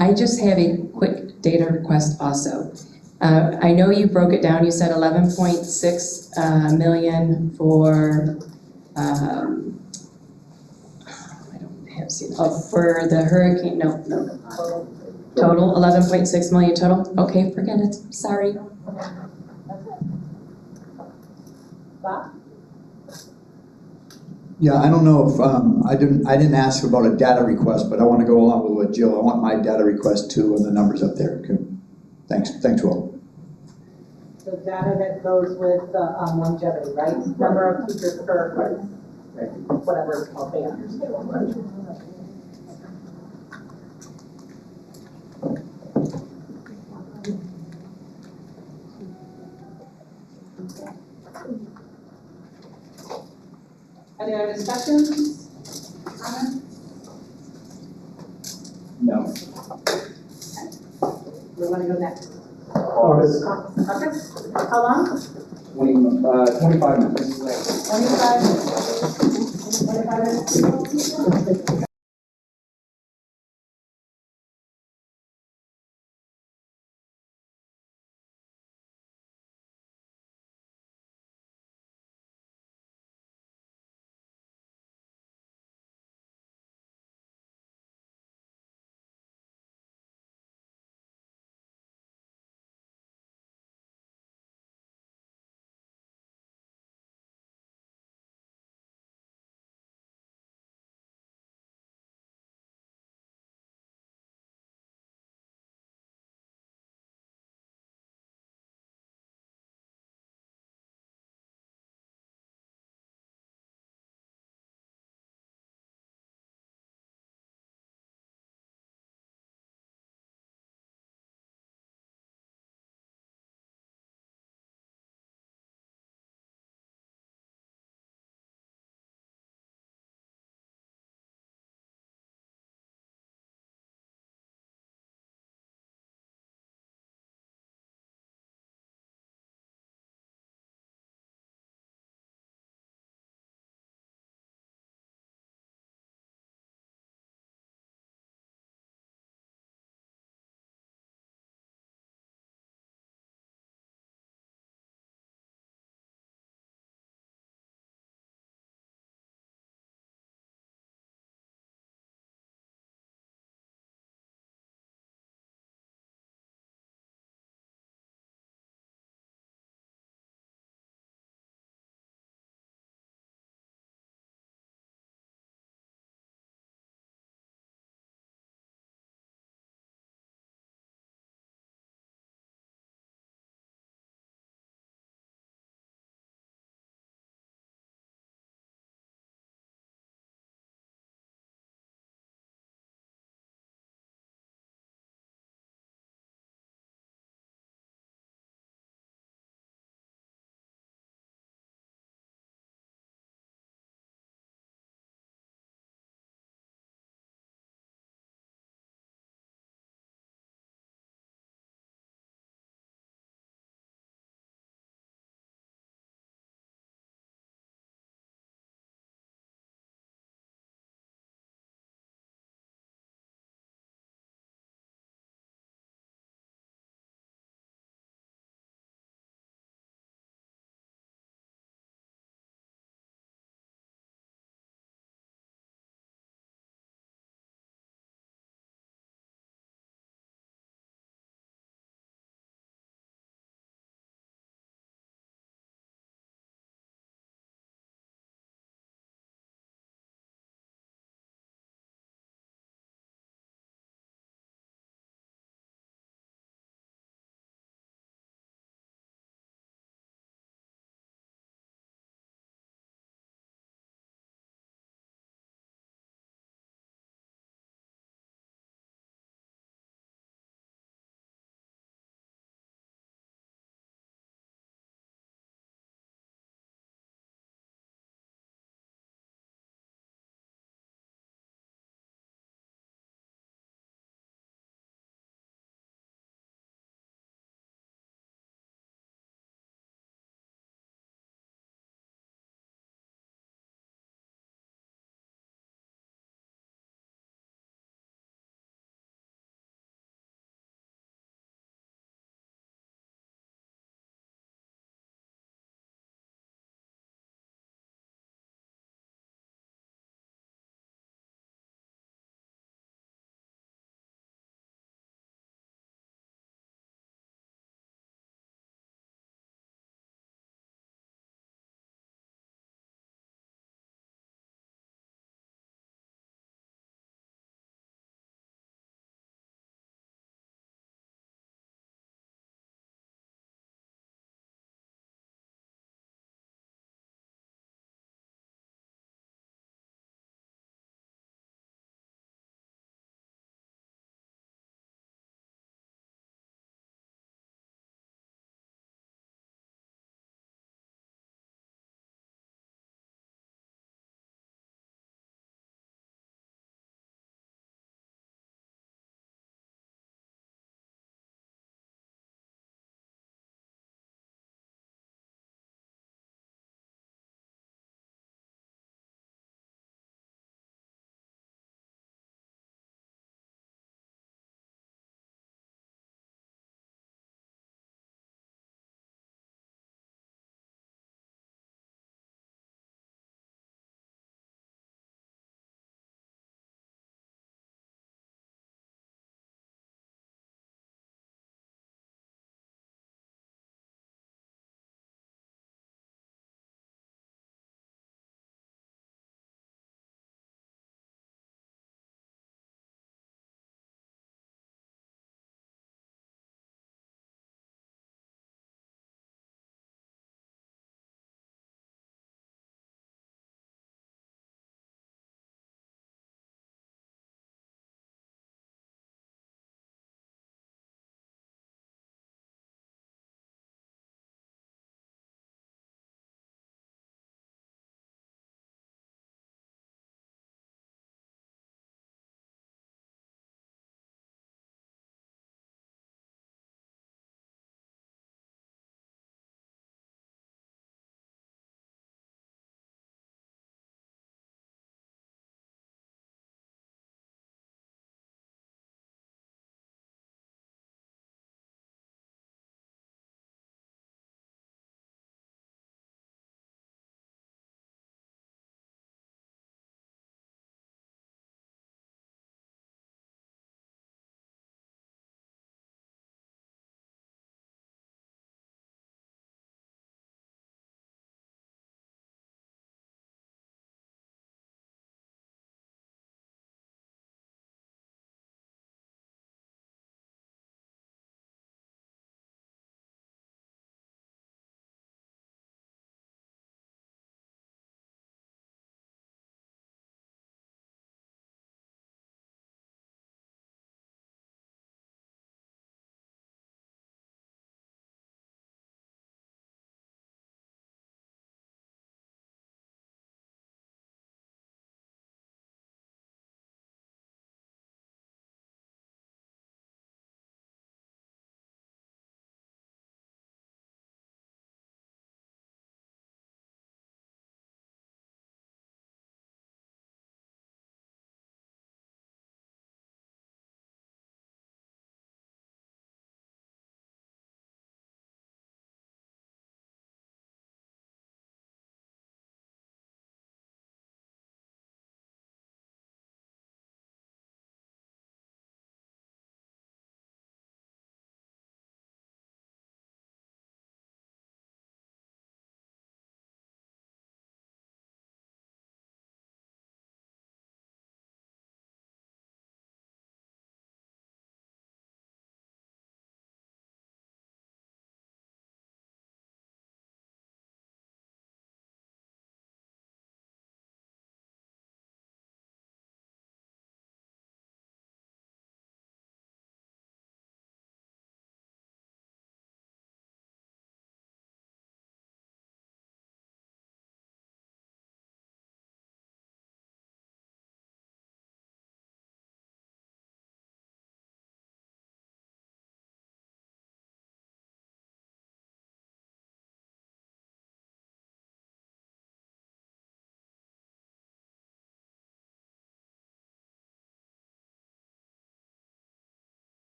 I just have a quick data request also. I know you broke it down, you said 11.6 million for, I don't have, for the hurricane, no. Total, 11.6 million total? Okay, forget it, sorry. Bob? Yeah, I don't know if, I didn't ask about a data request, but I want to go along with what Jill, I want my data request too and the numbers up there. Okay. Thanks, Will. The data that goes with the longevity, right? Number of teachers per, whatever it's called, band. Any other discussions? Comments? No. We want to go next. August. August? How long? 25 minutes. 25 minutes. 25 minutes.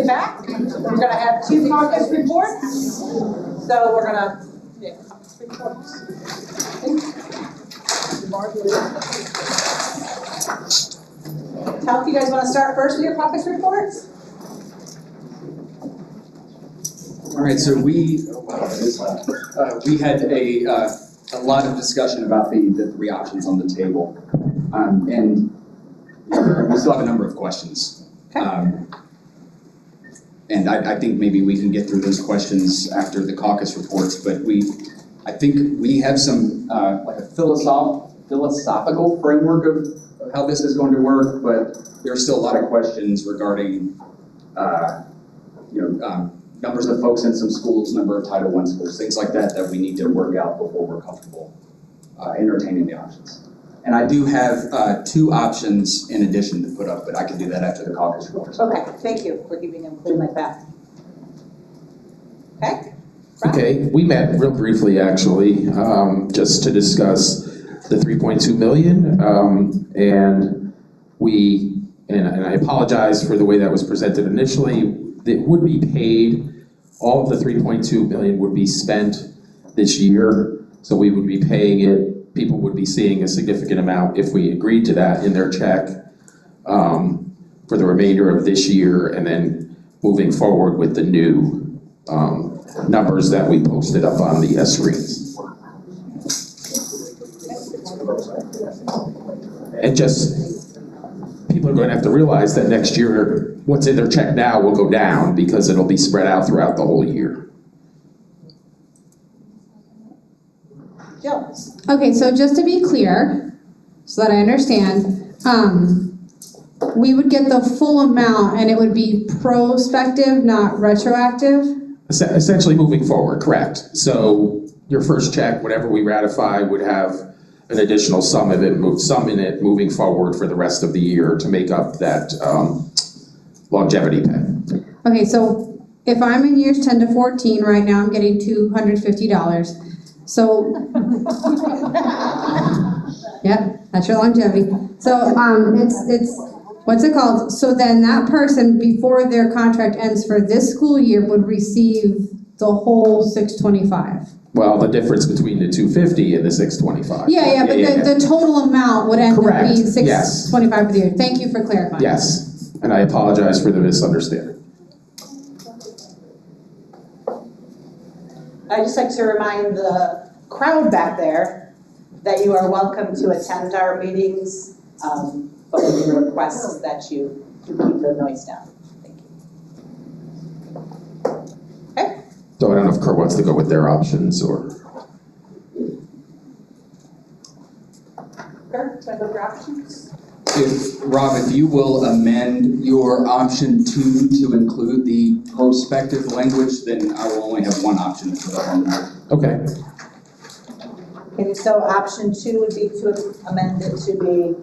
back. We're gonna have 2 caucus reports. So we're gonna, caucus reports. TALC, you guys wanna start first with your caucus reports? All right, so we had a lot of discussion about the 3 options on the table. And we still have a number of questions. And I think maybe we can get through those questions after the caucus reports, but I think we have some, like a philosophical framework of how this is going to work, but there's still a lot of questions regarding, numbers of folks in some schools, number of Title I schools, things like that we need to work out before we're comfortable entertaining the options. And I do have 2 options in addition to put up, but I can do that after the caucus reports. Okay, thank you for keeping them clean like that. Okay? Okay, we met real briefly, actually, just to discuss the 3.2 million, and I apologize for the way that was presented initially. It would be paid, all of the 3.2 million would be spent this year, so we would be paying it. People would be seeing a significant amount if we agreed to that in their check for the remainder of this year, and then moving forward with the new numbers that we posted up on the screens. And just, people are going to have to realize that next year, what's in their check now will go down because it'll be spread out throughout the whole year. Okay, so just to be clear, so that I understand, we would get the full amount and it would be prospective, not retroactive? Essentially moving forward, correct. So your first check, whatever we ratify, would have an additional sum in it moving forward for the rest of the year to make up that longevity pay. Okay, so if I'm in years 10 to 14, right now I'm getting $250. So, yep, that's your longevity. So it's what's it called? So then that person, before their contract ends for this school year, would receive the whole 625. Well, the difference between the 250 and the 625. Yeah, but the total amount would end up being 625 for the year. Thank you for clarifying. Yes, and I apologize for the misunderstanding. I'd just like to remind the crowd back there that you are welcome to attend our meetings, but we request that you keep the noise down. Thank you. Okay. So I don't know if Kurt wants to go with their options or. Kurt, do you want to go with your options? Rob, if you will amend your option 2 to include the prospective language, then I will only have one option to put up on there. Okay. Okay, so option 2 would be to amend it to be,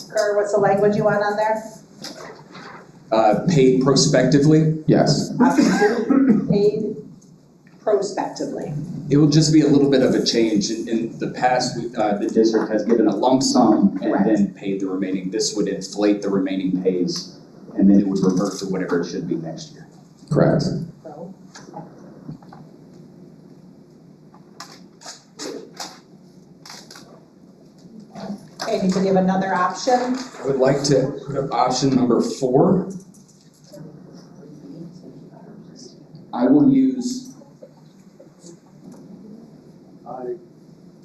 Kurt, what's the language you want on there? Paid prospectively? Yes. Option 2, paid prospectively. It will just be a little bit of a change. In the past, the district has given a lump sum and then paid the remaining. This would inflate the remaining pays, and then it would revert to whatever it should be next year. Correct. Okay, you can give another option. I would like to put up option number 4. I will use.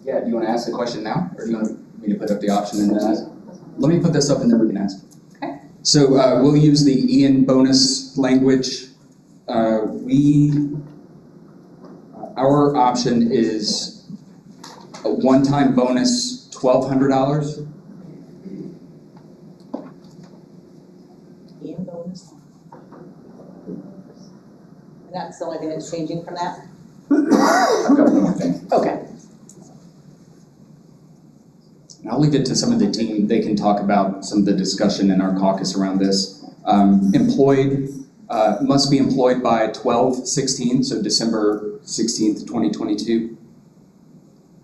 Yeah, do you want to ask the question now, or do you want me to put up the option and then ask? Let me put this up and then we can ask. Okay. So we'll use the Ian bonus language. Our option is a one-time bonus, $1,200. Ian bonus. And that's the only thing that's changing from that? I've got one more thing. Okay. And I'll leave it to some of the team. They can talk about some of the discussion in our caucus around this. Must be employed by 12/16, so December 16th, 2022,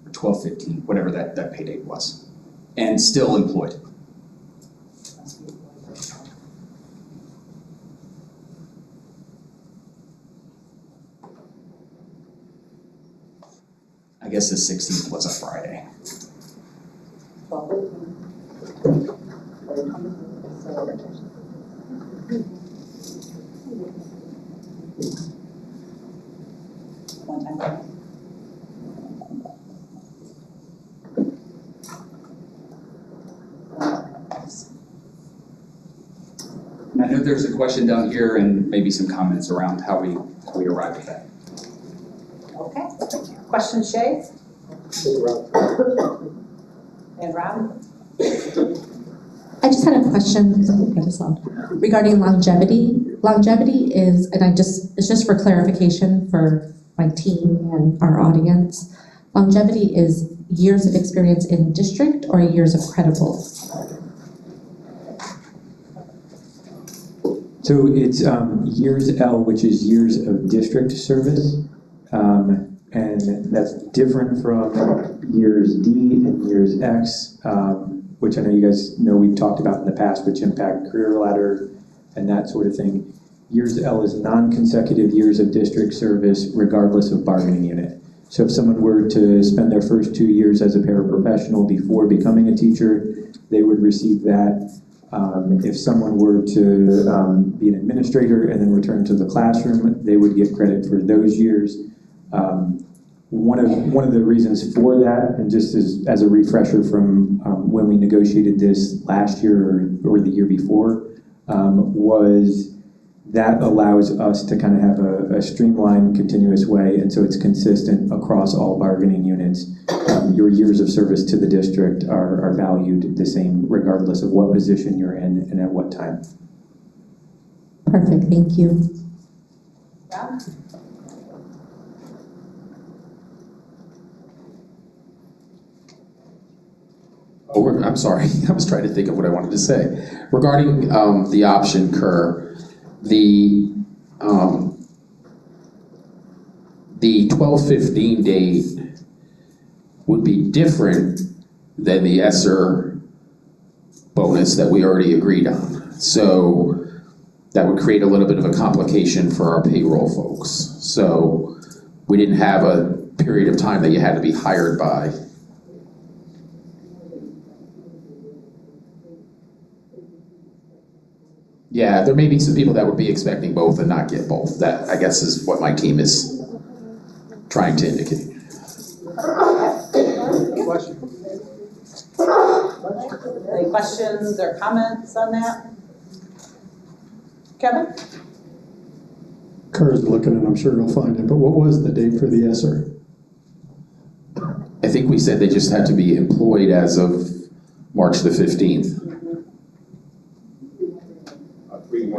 or 12/15, whatever that pay date was, and still employed. guess the 16th was a Friday. One time. And I know there's a question down here and maybe some comments around how we arrived at that. Okay. Question, Shay? And Rob? I just had a question regarding longevity. Longevity is, and it's just for clarification for my team and our audience. Longevity is years of experience in district or years of credible? So it's years L, which is years of district service, and that's different from years D and years X, which I know you guys know we've talked about in the past, which impact career ladder and that sort of thing. Years L is non-consecutive years of district service regardless of bargaining unit. So if someone were to spend their first 2 years as a paraprofessional before becoming a teacher, they would receive that. If someone were to be an administrator and then return to the classroom, they would get credit for those years. One of the reasons for that, and just as a refresher from when we negotiated this last year or the year before, was that allows us to kind of have a streamlined, continuous way, and so it's consistent across all bargaining units. Your years of service to the district are valued the same regardless of what position you're in and at what time. Perfect, thank you. Rob? Oh, I'm sorry, I was trying to think of what I wanted to say. Regarding the option, Kerr, the 12-15 date would be different than the ESSER bonus that we already agreed on. So that would create a little bit of a complication for our payroll folks. So we didn't have a period of time that you had to be hired by. Yeah, there may be some people that would be expecting both and not get both. That, I guess, is what my team is trying to indicate. Any questions or comments on that? Kevin? Kerr's looking and I'm sure he'll find it, but what was the date for the ESSER? I think we said they just had to be employed as of March the 15th.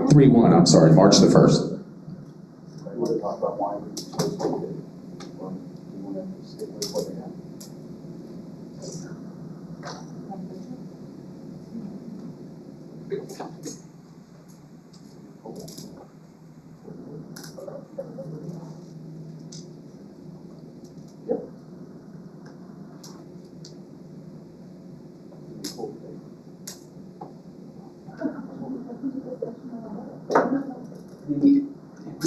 3/1, I'm sorry, March the 1st.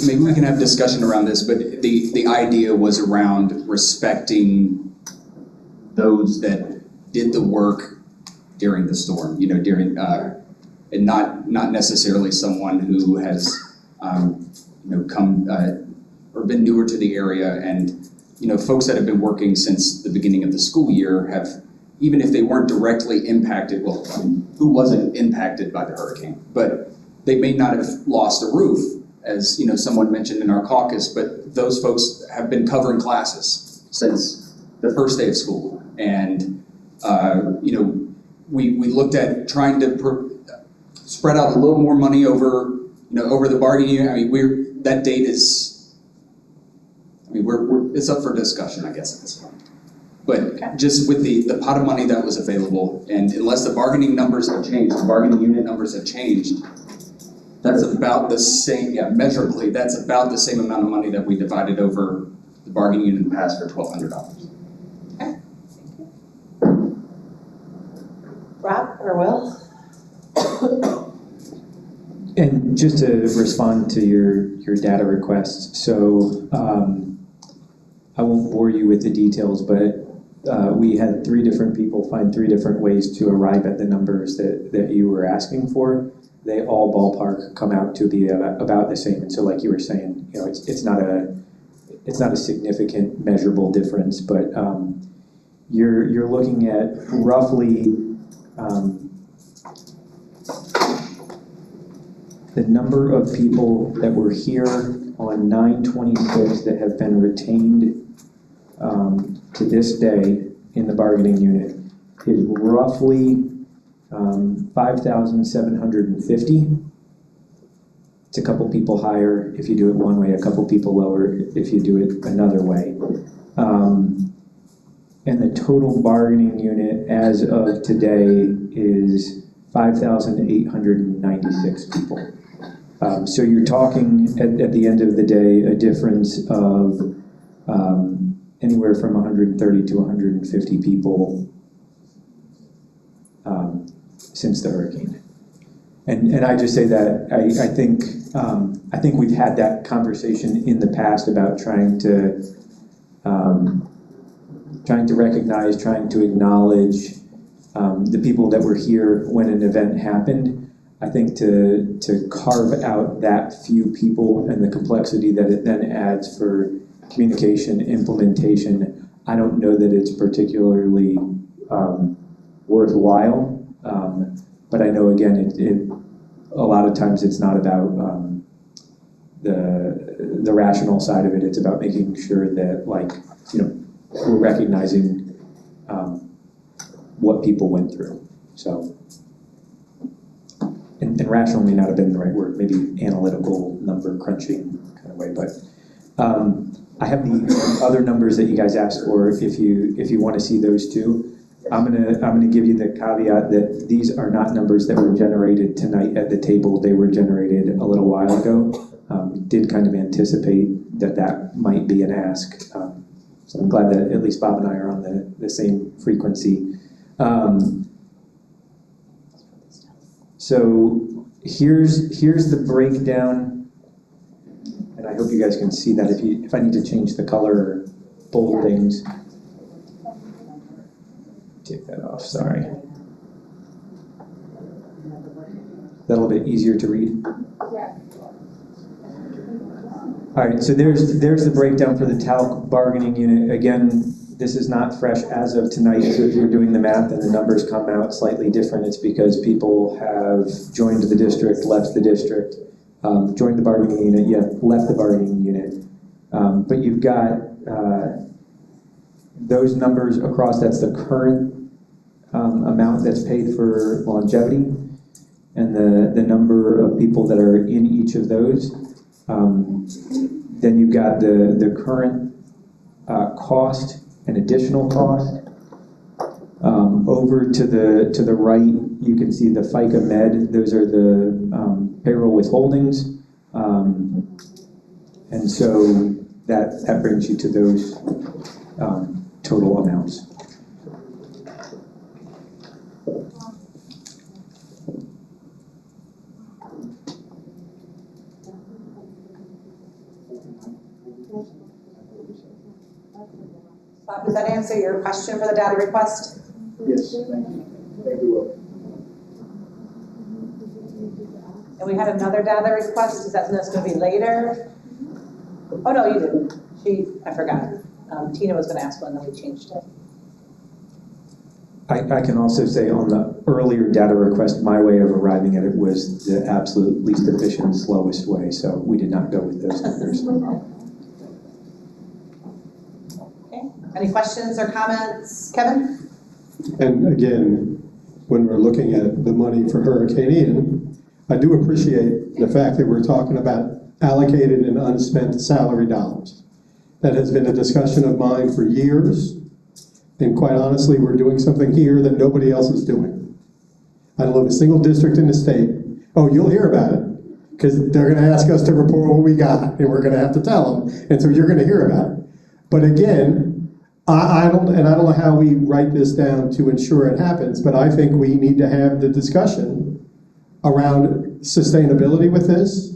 Maybe we can have discussion around this, but the idea was around respecting those that did the work during the storm, during, and not necessarily someone who has, come, or been newer to the area, and, folks that have been working since the beginning of the school year have, even if they weren't directly impacted, well, who wasn't impacted by the hurricane, but they may not have lost a roof, as someone mentioned in our caucus, but those folks have been covering classes since the first day of school. And, we looked at trying to spread out a little more money over, over the bargaining unit. I mean, that date is, it's up for discussion, I guess, at this point. But just with the pot of money that was available, and unless the bargaining numbers have changed, the bargaining unit numbers have changed, that's about the same, measurably, that's about the same amount of money that we divided over the bargaining unit in the past for $1,200. Okay. Rob or Will? And just to respond to your data requests, so won't bore you with the details, but we had 3 different people find 3 different ways to arrive at the numbers that you were asking for. They all ballpark come out to be about the same. And so like you were saying, you know, it's not a significant measurable difference, but you're looking at roughly the number of people that were here on 9/26 that have been retained to this day in the bargaining unit is roughly 5,750. It's a couple people higher if you do it one way, a couple people lower if you do it another way. And the total bargaining unit as of today is 5,896 people. So you're talking at the end of the day a difference of anywhere from 130 to 150 people since the hurricane. And I just say that I think we've had that conversation in the past about trying to recognize, trying to acknowledge the people that were here when an event happened. I think to carve out that few people and the complexity that it then adds for communication, implementation, I don't know that it's particularly worthwhile. But I know, again, a lot of times it's not about the rational side of it. It's about making sure that, like, you know, we're recognizing what people went through. So, and rational may not have been the right word, maybe analytical, number crunching kind of way. But I have the other numbers that you guys asked for. If you want to see those too. I'm gonna give you the caveat that these are not numbers that were generated tonight at the table. They were generated a little while ago. Did kind of anticipate that might be an ask. So I'm glad that at least Bob and I are on the same frequency. So here's the breakdown, and I hope you guys can see that. If I need to change the color or bold things. Take that off, sorry. Is that a little bit easier to read? Yeah. All right, so there's the breakdown for the TALC bargaining unit. Again, this is not fresh as of tonight, so if you're doing the math and the numbers come out slightly different, it's because people have joined the district, left the district, joined the bargaining unit, yet left the bargaining unit. But you've got those numbers across, that's the current amount that's paid for longevity, and the number of people that are in each of those. Then you've got the current cost and additional cost. Over to the right, you can see the FICA Med. Those are the payroll withholdings. And so that brings you to those total amounts. Bob, does that answer your question for the data request? Yes, thank you. Thank you, Will. And we had another data request. Is that's going to be later? Oh, no, you didn't. I forgot. Tina was going to ask one, then we changed it. I can also say on the earlier data request, my way of arriving at it was the absolute least efficient, slowest way, so we did not go with those numbers. Okay. Any questions or comments? Kevin? And again, when we're looking at the money for Hurricane Ian, I do appreciate the fact that we're talking about allocated and unspent salary dollars. That has been a discussion of mine for years. And quite honestly, we're doing something here that nobody else is doing. I don't know of a single district in the state. Oh, you'll hear about it, because they're going to ask us to report what we got, and we're going to have to tell them. And so you're going to hear about it. But again, I don't know how we write this down to ensure it happens, but I think we need to have the discussion around sustainability with this,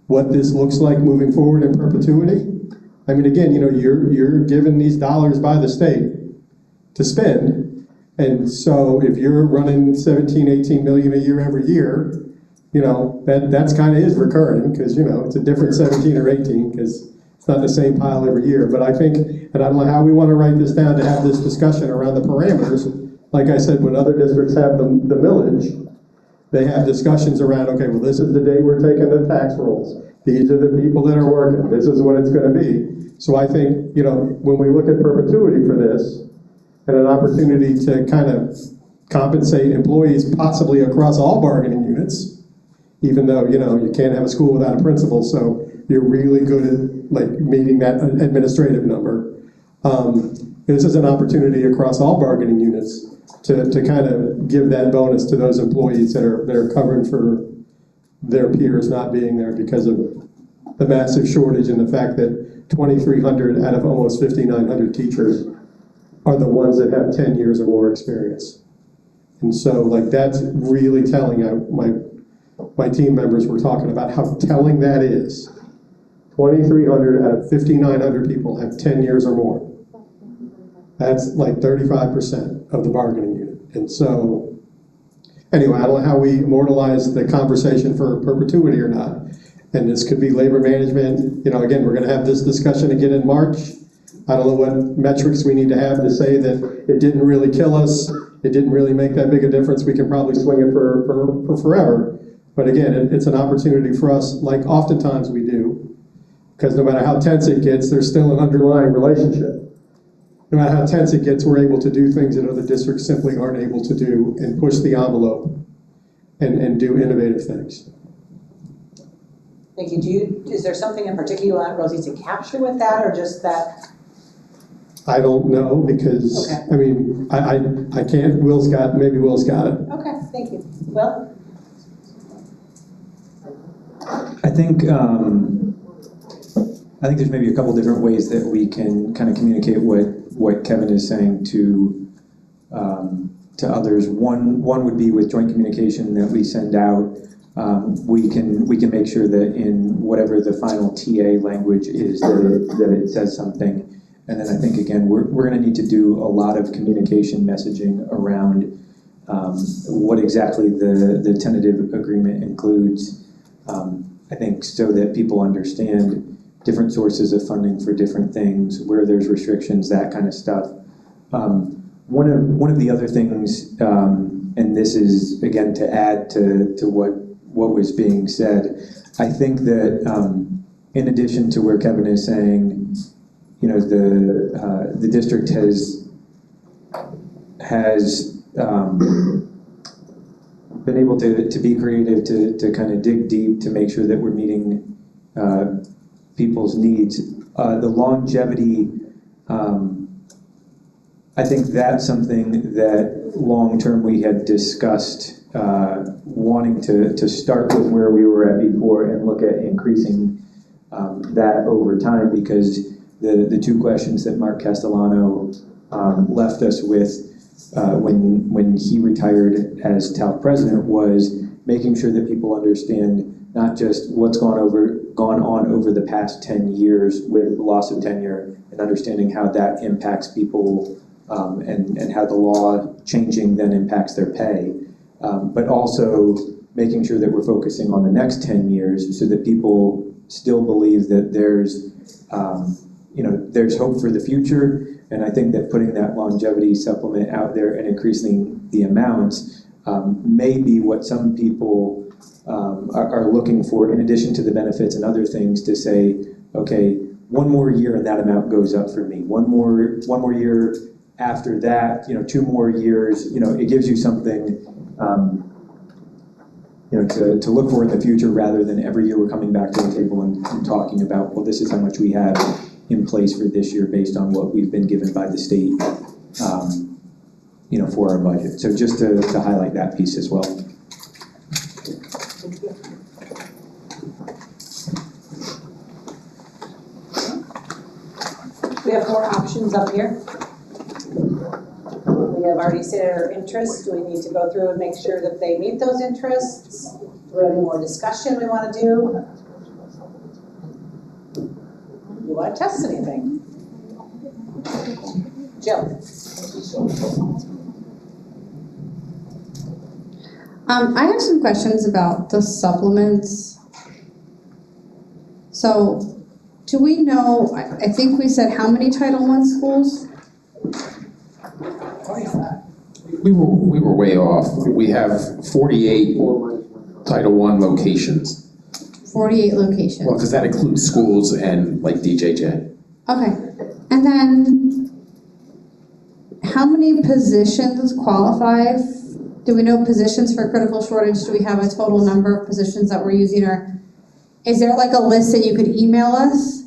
what this looks like moving forward in perpetuity, I mean, again, you're given these dollars by the state to spend. And so if you're running 17, 18 million a year every year, that's kind of is recurring because, it's a different 17 or 18 because it's not the same pile every year. But I think, and I don't know how we want to write this down to have this discussion around the parameters. Like I said, when other districts have the millage, they have discussions around, okay, well, this is the day we're taking the tax rolls. These are the people that are working. This is what it's going to be. So I think, when we look at perpetuity for this and an opportunity to kind of compensate employees possibly across all bargaining units, even though, you can't have a school without a principal, so you're really good at meeting that administrative number. This is an opportunity across all bargaining units to kind of give that bonus to those employees that are covering for their peers not being there because of the massive shortage and the fact that 2,300 out of almost 5,900 teachers are the ones that have 10 years or more experience. And so that's really telling. My team members were talking about how telling that is. 2,300 out of 5,900 people have 10 years or more. That's 35% of the bargaining unit. And so, anyway, I don't know how we immortalize the conversation for perpetuity or not. And this could be labor management. Again, we're going to have this discussion again in March. I don't know what metrics we need to have to say that it didn't really kill us. It didn't really make that big a difference. We can probably swing it for forever. But again, it's an opportunity for us, like oftentimes we do, because no matter how tense it gets, there's still an underlying relationship. No matter how tense it gets, we're able to do things that other districts simply aren't able to do and push the envelope and do innovative things. Thank you. Is there something in particular you want Rosie to capture with that, or just that? I don't know because, okay. I mean, I can't, maybe Will's got it. Okay, thank you. Will? I think there's maybe a couple different ways that we can kind of communicate what Kevin is saying to others. One would be with joint communication that we send out. We can make sure that in whatever the final TA language is that it says something. And then I think again we're going to need to do a lot of communication messaging around what exactly the tentative agreement includes. I think so that people understand different sources of funding for different things, where there's restrictions, that kind of stuff. One of the other things, and this is again to add to what was being said, I think that in addition to where Kevin is saying, the district has been able to be creative, to kind of dig deep to make sure that we're meeting people's needs. The longevity, I think that's something that long-term we had discussed wanting to start with where we were at before and look at increasing that over time, because the two questions that Mark Castellano left us with when he retired as TALC president was making sure that people understand not just what's gone on over the past 10 years with loss of tenure, and understanding how that impacts people and how the law changing then impacts their pay, but also making sure that we're focusing on the next 10 years so that people still believe that there's hope for the future. And I think that putting that longevity supplement out there and increasing the amounts may be what some people are looking for, in addition to the benefits and other things, to say, okay, one more year and that amount goes up for me. One more year after that, 2 more years, it gives you something to look for in the future, rather than every year we're coming back to the table and talking about, well, this is how much we have in place for this year based on what we've been given by the state, for our budget. So just to highlight that piece as well. We have 4 options up here. We have already stated our interests. Do we need to go through and make sure that they meet those interests? Do we have any more discussion we want to do? You want to test anything? Jill? I have some questions about the supplements. So, do we know, I think we said how many Title I schools? We were way off. We have 48 Title I locations. 48 locations. Well, because that includes schools and like DJJ. Okay, and then how many positions qualify? Do we know positions for critical shortage? Do we have a total number of positions that we're using, or is there like a list that you could email us?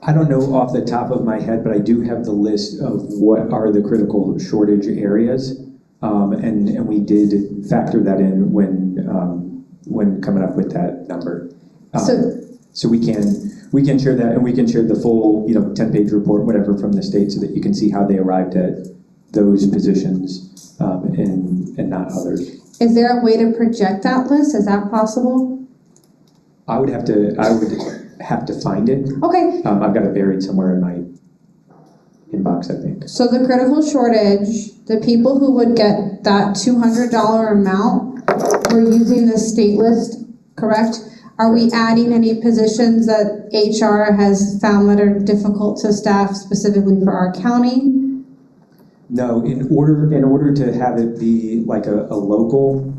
I don't know off the top of my head, but I do have the list of what are the critical shortage areas. And we did factor that in when coming up with that number. So we can share that, and we can share the full 10-page report, whatever, from the state, so that you can see how they arrived at those positions and not others. Is there a way to project that list? Is that possible? I would have to find it. Okay. I've got it buried somewhere in my inbox, I think. So the critical shortage, the people who would get that $200 amount, we're using the state list, correct? Are we adding any positions that HR has found that are difficult to staff specifically for our county? No, in order to have it be like a local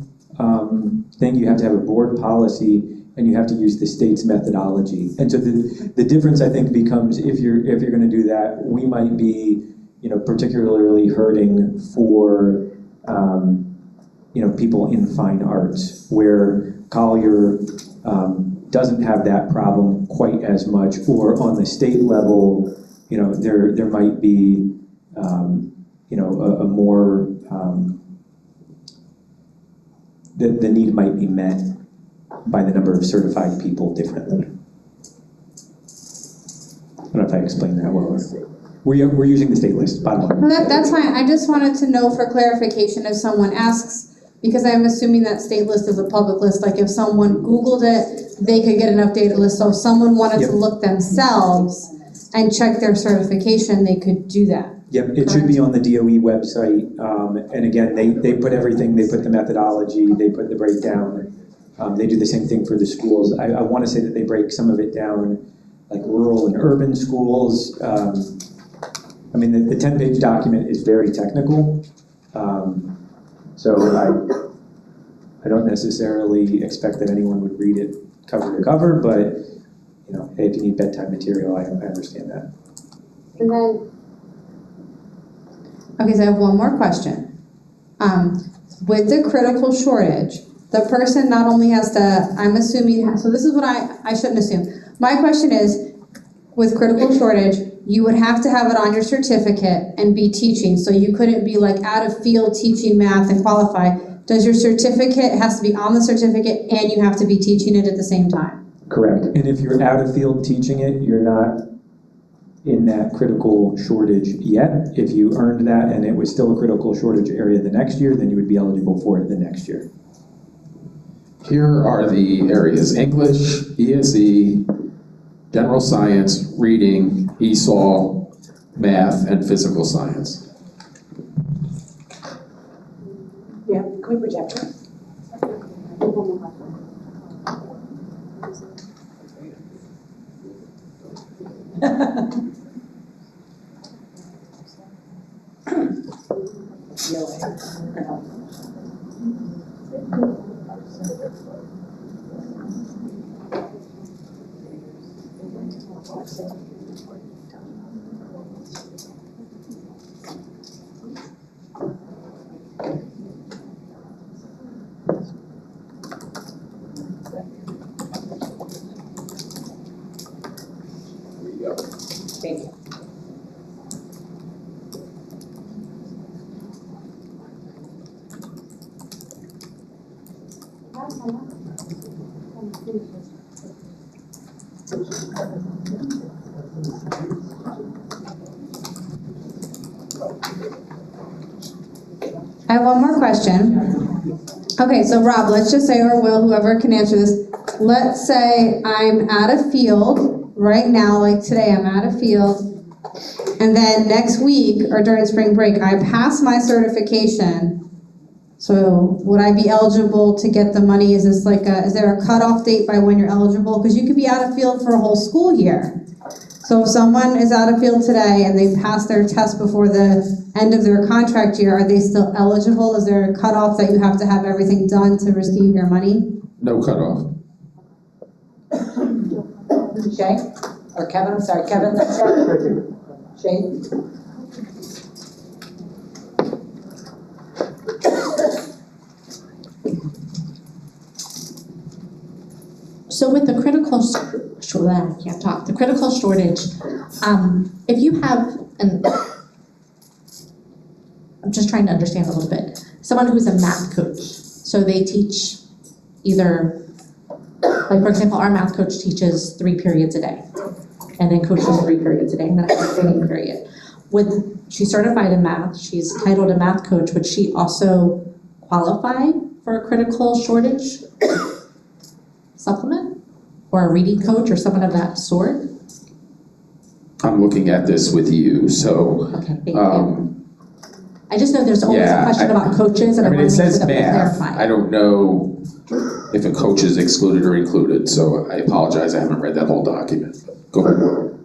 thing, you have to have a board policy, and you have to use the state's methodology. And so the difference, I think, becomes if you're going to do that, we might be particularly hurting for people in fine arts, where Collier doesn't have that problem quite as much, or on the state level, there might be a more the need might be met by the number of certified people differently. I don't know if I explained that well. We're using the state list, bottom line. That's fine. I just wanted to know for clarification if someone asks, because I'm assuming that state list is a public list. Like if someone Googled it, they could get an updated list. So if someone wanted to look themselves and check their certification, they could do that. Yep, it should be on the DOE website. And again, they put everything, they put the methodology, they put the breakdown. They do the same thing for the schools. I want to say that they break some of it down, like rural and urban schools. I mean, the 10-page document is very technical. So I don't necessarily expect that anyone would read it cover to cover, but hey, if you need bedtime material, I understand that. And then, okay, so I have one more question. With the critical shortage, the person not only has to, I'm assuming, so this is what I shouldn't assume. My question is, with critical shortage, you would have to have it on your certificate and be teaching. So you couldn't be like out of field teaching math and qualify. Does your certificate has to be on the certificate and you have to be teaching it at the same time? Correct. And if you're out of field teaching it, you're not in that critical shortage yet. If you earned that and it was still a critical shortage area the next year, then you would be eligible for it the next year. Here are the areas: English, ESE, general science, reading, ESOL, math, and physical science. Yeah, can we project it? Thank you. I have one more question. Okay, so Rob, let's just say, or Will, whoever can answer this. let's say I'm at a field right now, like today, I'm at a field, and then next week or during spring break, I pass my certification. So would I be eligible to get the money? Is there a cutoff date by when you're eligible? Because you could be out of field for a whole school year. So if someone is out of field today and they pass their test before the end of their contract year, are they still eligible? Is there a cutoff that you have to have everything done to receive your money? No cutoff. Shay? Or Kevin, I'm sorry, Kevin, that's it. Shay? So with the critical, I can't talk, the critical shortage, if you have, I'm just trying to understand a little bit, someone who's a math coach, so they teach either, like for example, our math coach teaches 3 periods a day, and then coaches 3 periods a day, and then I have a training period. She's certified in math, she's titled a math coach, would she also qualify for a critical shortage supplement? Or a reading coach or someone of that sort? I'm looking at this with you, so. Okay, thank you. I just know there's always a question about coaches, and I want it to make sure says that we math. clarify. I don't know if a coach is excluded or included, so I apologize, I haven't read that whole document. Go ahead.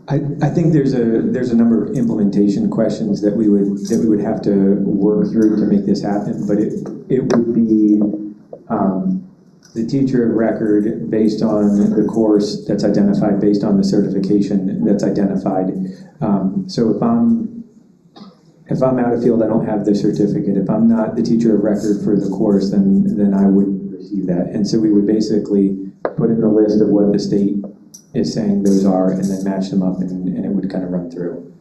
I think there's a number of implementation questions that we would have to work through to make this happen, but it would be the teacher of record based on the course that's identified, based on the certification that's identified. So if I'm out of field, I don't have the certificate. If I'm not the teacher of record for the course, then I wouldn't receive that. And so we would basically put in the list of what the state is saying those are, and then match them up, and it would kind of run through.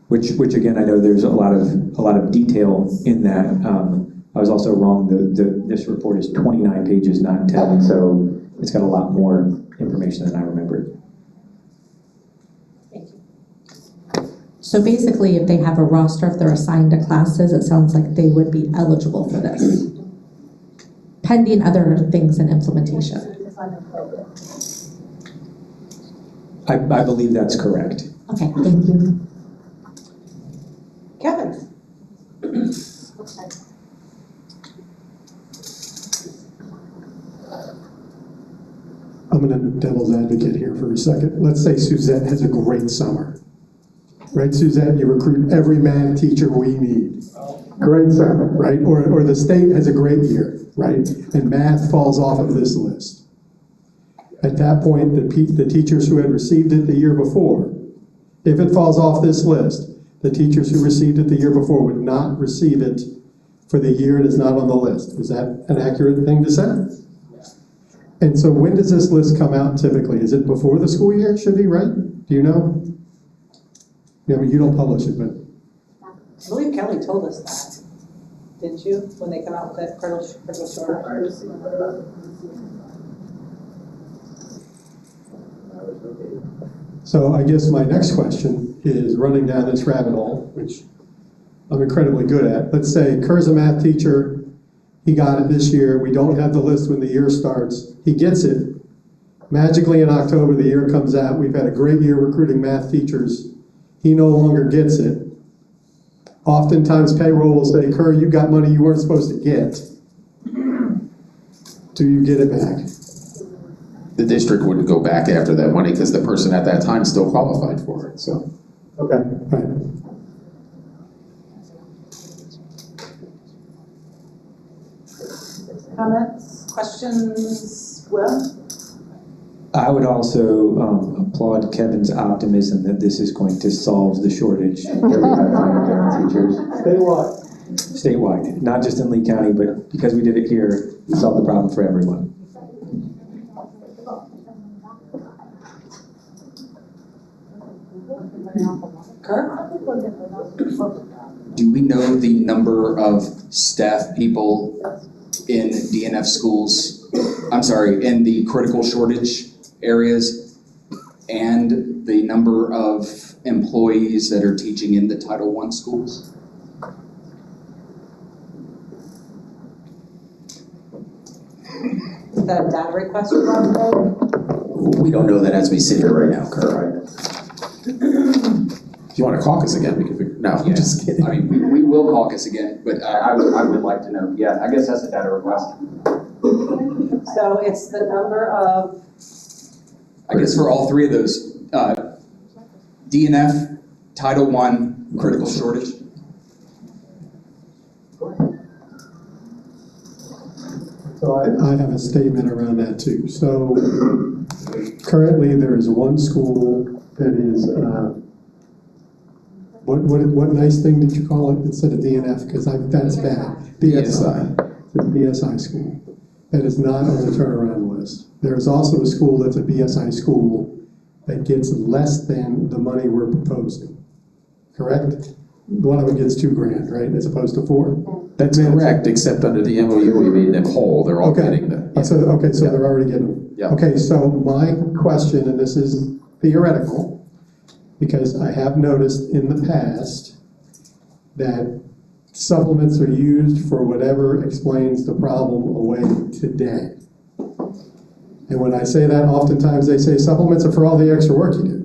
Which again, I know there's a lot of detail in that. I was also wrong. This report is 29 pages, not 10, so it's got a lot more information than I remembered. So basically, if they have a roster, if they're assigned to classes, it sounds like they would be eligible for this, pending other things in implementation. I believe that's correct. Okay, thank you. Kevin? I'm gonna devil's advocate here for a second. Let's say Suzette has a great summer. Right, Suzette, you recruit every math teacher we need. Great summer, right? Or the state has a great year, right? And math falls off of this list. At that point, the teachers who had received it the year before, if it falls off this list, the teachers who received it the year before would not receive it for the year it is not on the list. Is that an accurate thing to say? And so when does this list come out typically? Is it before the school year? It should be, right? Do you know? Yeah, I mean, you don't publish it, but. I believe Kelly told us that, didn't you, when they come out with that critical shortage? So I guess my next question is running down this rabbit hole, which I'm incredibly good at. Let's say Kerr's a math teacher, he got it this year, we don't have the list when the year starts, he gets it. Magically in October, the year comes out, we've had a great year recruiting math teachers, he no longer gets it. Oftentimes payroll will say, Kerr, you got money you weren't supposed to get. Do you get it back? The district wouldn't go back after that money because the person at that time still qualified for it, so. Okay, right. Comments, questions, Will? I would also applaud Kevin's optimism that this is going to solve the shortage that we have for parent teachers. Statewide. Statewide, not just in Lee County, but because we did it here, we solved the problem for everyone. Kerr? Do we know the number of staff people in DNF schools, in the critical shortage areas, and the number of employees that are teaching in the Title I schools? that a data request from Rob today? We don't know that as we sit here right now, Kurt. If you want to caucus again, we can figure, no, I'm just kidding. I mean, we will caucus again, but I would like to know, yeah, I guess that's a data request. So it's the number of, I guess for all three of those, DNF, Title I, critical shortage. So I have a statement around that too. So currently there is one school that is, what nice thing did you call it instead of DNF? Because that's bad. BSI. The BSI school. That is not on the turnaround list. There is also a school that's a BSI school that gets less than the money we're proposing. Correct? One of them gets $2,000, right, as opposed to 4? That's correct, except under the MOU, we made them whole, they're all getting the. So they're already getting. Yeah. Okay, so my question, and this is theoretical, because I have noticed in the past that supplements are used for whatever explains the problem away today. And when I say that, oftentimes they say supplements are for all the extra work you do.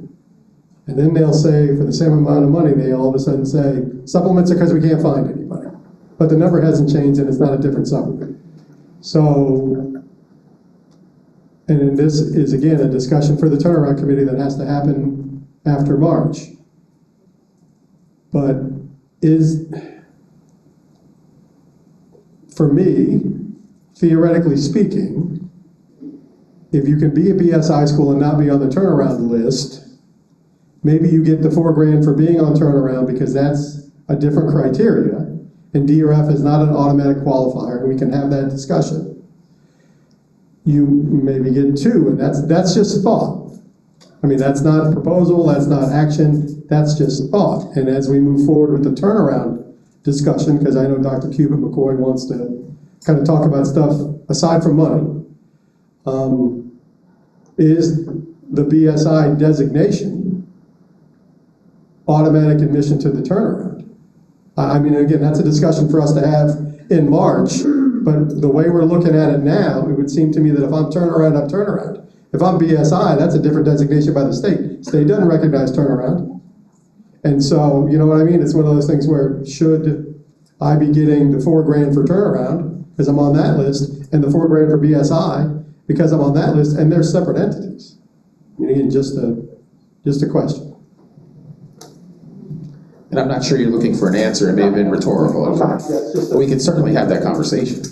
And then they'll say, for the same amount of money, they all of a sudden say, supplements are because we can't find anybody. But the number hasn't changed and it's not a different supplement. So, and then this is again a discussion for the turnaround committee that has to happen after March. But for me, theoretically speaking, if you can be a BSI school and not be on the turnaround list, maybe you get the $4,000 for being on turnaround because that's a different criteria, and DRF is not an automatic qualifier, and we can have that discussion. You maybe get 2, and that's just thought. I mean, that's not a proposal, that's not action, that's just thought. And as we move forward with the turnaround discussion, because I know Dr. Cuban McCoy wants to kind of talk about stuff aside from money, is the BSI designation automatic admission to the turnaround? I mean, again, that's a discussion for us to have in March, but the way we're looking at it now, it would seem to me that if I'm turnaround, I'm turnaround. If I'm BSI, that's a different designation by the state. State doesn't recognize turnaround. And so, you know what I mean? It's one of those things where should I be getting the $4,000 for turnaround because I'm on that list, and the $4,000 for BSI because I'm on that list, and they're separate entities? I mean, again, just a question. And I'm not sure you're looking for an answer, it may have been rhetorical. We can certainly have that conversation.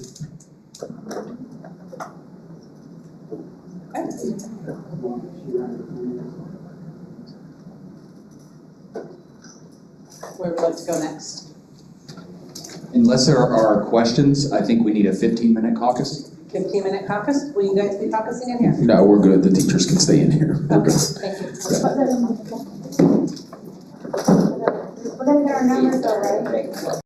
where would you like to go next? Unless there are questions, I think we need a 15-minute caucus. 15-minute caucus? Will you guys be caucusing in here? No, we're good, the teachers can stay in here. We're good. Thank you. We're gonna get our numbers though, right?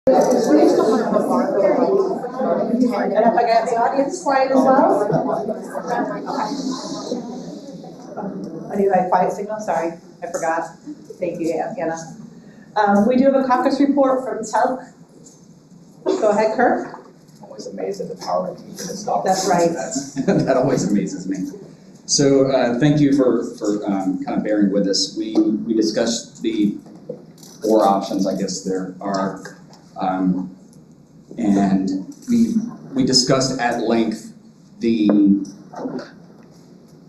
And if I got the audience quiet as well? I need my quiet signal, sorry, I forgot. Thank you, Anna. We do have a caucus report from TALC. Go ahead, Kirk. I'm always amazed at the power of teaching and stuff. That's right. That always amazes me. So thank you for kind of bearing with us. We discussed the 4 options, I guess there are, and we discussed at length the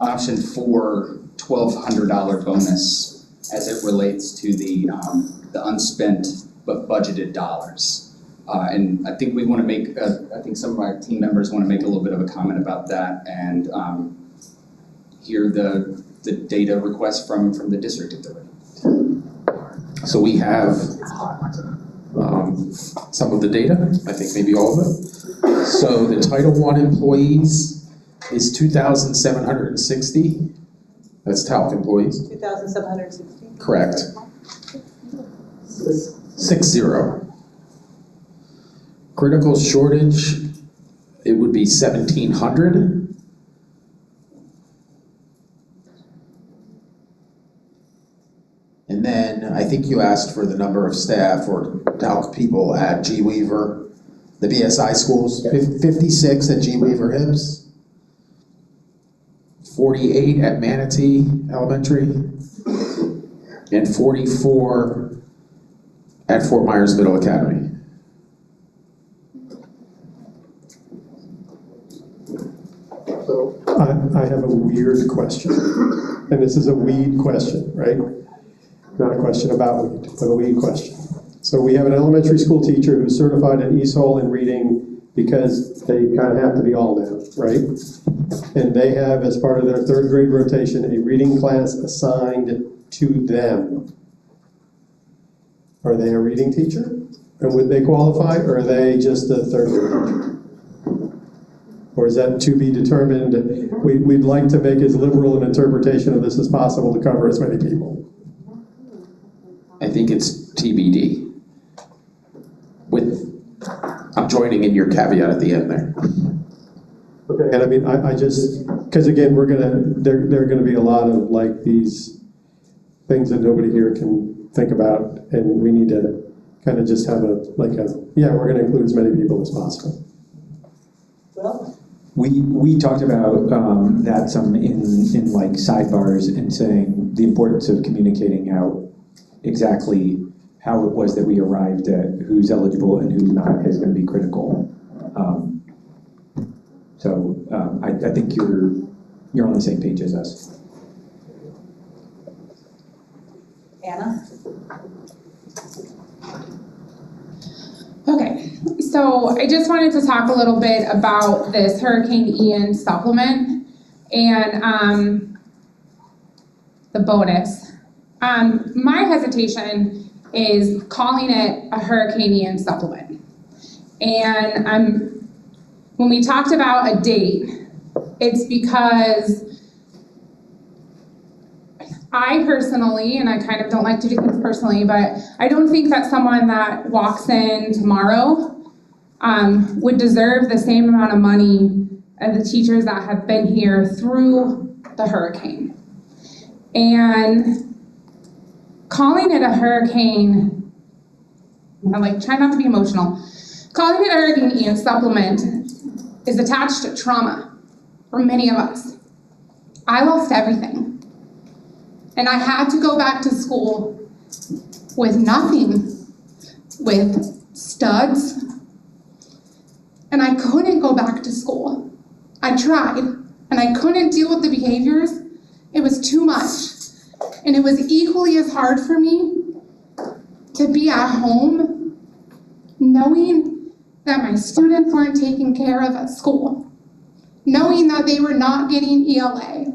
option for $1,200 bonus as it relates to the unspent but budgeted dollars. And I think we want to make, I think some of our team members want to make a little bit of a comment about that and hear the data request from the district if they're ready. So we have some of the data, I think maybe all of it. So the Title I employees is 2,760. That's TALC employees. 2,760? Correct. 60. Critical shortage, it would be 1,700. And then I think you asked for the number of staff or TALC people at G. Weaver, the BSI schools, 56 at G. Weaver Hibbs. 48 at Manatee Elementary, and 44 at Fort Myers Middle Academy. So I have a weird question, and this is a weed question, right? Not a question about weed, but a weed question. So we have an elementary school teacher who's certified at East Hall in reading because they kind of have to be all now, right? And they have, as part of their 3rd grade rotation, a reading class assigned to them. Are they a reading teacher? And would they qualify, or are they just a 3rd grade teacher? Or is that to be determined? We'd like to make as liberal an interpretation of this as possible to cover as many people. I think it's TBD. I'm joining in your caveat at the end there. Okay, and I mean, I just, because again, there are gonna be a lot of like these things that nobody here can think about, and we need to kind of just have yeah, we're gonna include as many people as possible. Well, we talked about that some in like sidebars and saying the importance of communicating out exactly how it was that we arrived at who's eligible and who's not is going to be critical. I think you're on the same page as us. Anna? Okay, so I just wanted to talk a little bit about this Hurricane Ian supplement and the bonus. My hesitation is calling it a Hurricane Ian supplement. And when we talked about a date, it's because I personally, and I kind of don't like to do things personally, but I don't think that someone that walks in tomorrow would deserve the same amount of money as the teachers that have been here through the hurricane. And calling it a hurricane, I'm try not to be emotional, calling it a Hurricane Ian supplement is attached to trauma for many of us. I lost everything. And I had to go back to school with nothing, with studs. And I couldn't go back to school. I tried, and I couldn't deal with the behaviors. It was too much. And it was equally as hard for me to be at home knowing that my students weren't taken care of at school, knowing that they were not getting ELA,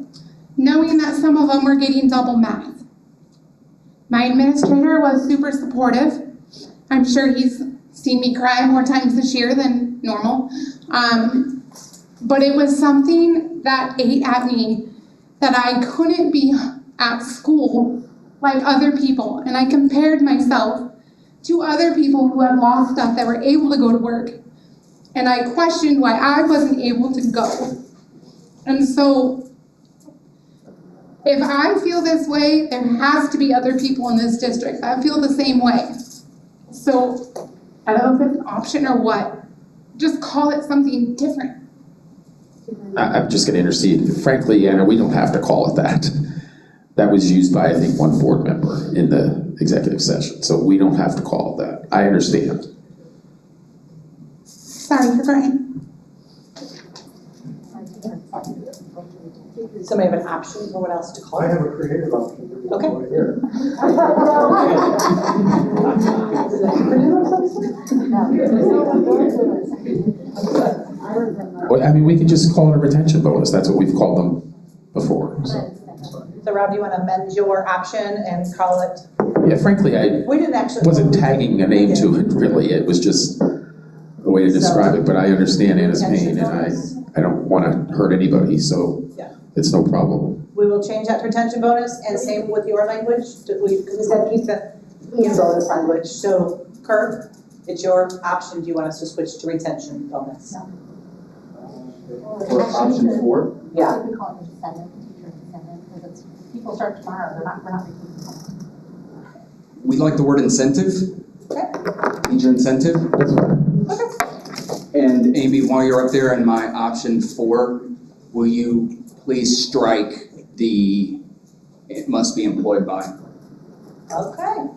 knowing that some of them were getting double math. My administrator was super supportive. I'm sure he's seen me cry more times this year than normal. But it was something that ate at me that I couldn't be at school like other people. And I compared myself to other people who had lost stuff that were able to go to work. And I questioned why I wasn't able to go. And so, if I feel this way, there has to be other people in this district that feel the same way. So, I don't know if it's an option or what. Just call it something different. I'm just gonna intercede. Frankly, Anna, we don't have to call it that. That was used by, I think, one board member in the executive session, so we don't have to call it that. I understand. Sorry for crying. Somebody have an option for what else to call? I have a creative option. Okay. Right here. Well, I mean, we can just call it a retention bonus. That's what we've called them before. So Rob, do you want to amend your option and call it? Yeah, frankly, I We didn't actually. wasn't tagging a name to it, really. It was just a way to describe it, but I understand Anna's pain, and I don't want to hurt anybody, so it's no problem. We will change that to retention bonus, and same with your language, because we said keep the bonus language. So Kirk, it's your option. Do you want us to switch to retention bonus? For option 4? Yeah. We call it incentive, teacher incentive, because it's, people start tomorrow, we're not repeating. We like the word incentive. Okay. Teacher incentive. And Amy, while you're up there in my option 4, will you please strike the, it must be employed by? Okay.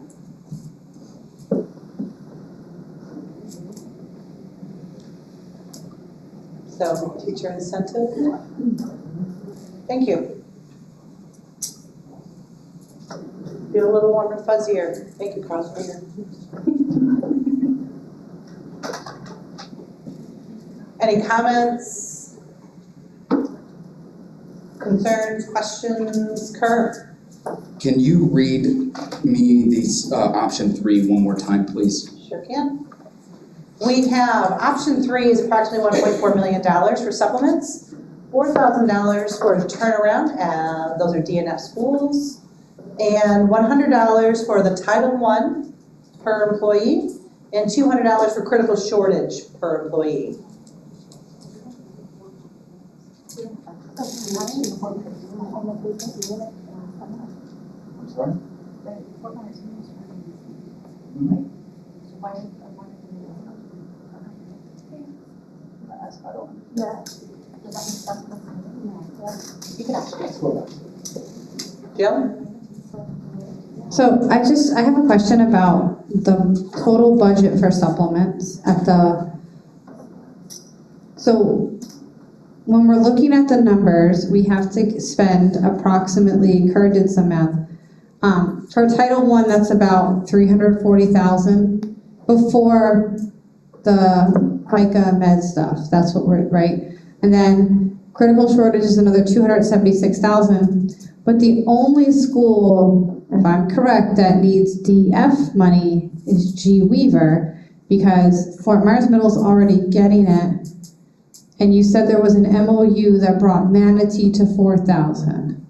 So, teacher incentive. Thank you. Feel a little warmer, fuzzier. Thank you, Carl, for your. Any comments? Concerns, questions? Kurt? Can you read me these option 3 one more time, please? Sure can. We have option 3 is approximately $1.4 million for supplements, $4,000 for a turnaround, and those are DNF schools, and $100 for the Title I per employee, and $200 for critical shortage per employee. I'm sorry? Jill? So I have a question about the total budget for supplements at so when we're looking at the numbers, we have to spend approximately, Kurt did some math, for Title I, that's about $340,000 before the FICA med stuff, that's what we're, right? And then critical shortage is another $276,000, but the only school, if I'm correct, that needs DF money is G. Weaver, because Fort Myers Middle's already getting it, and you said there was an MOU that brought Manatee to 4,000.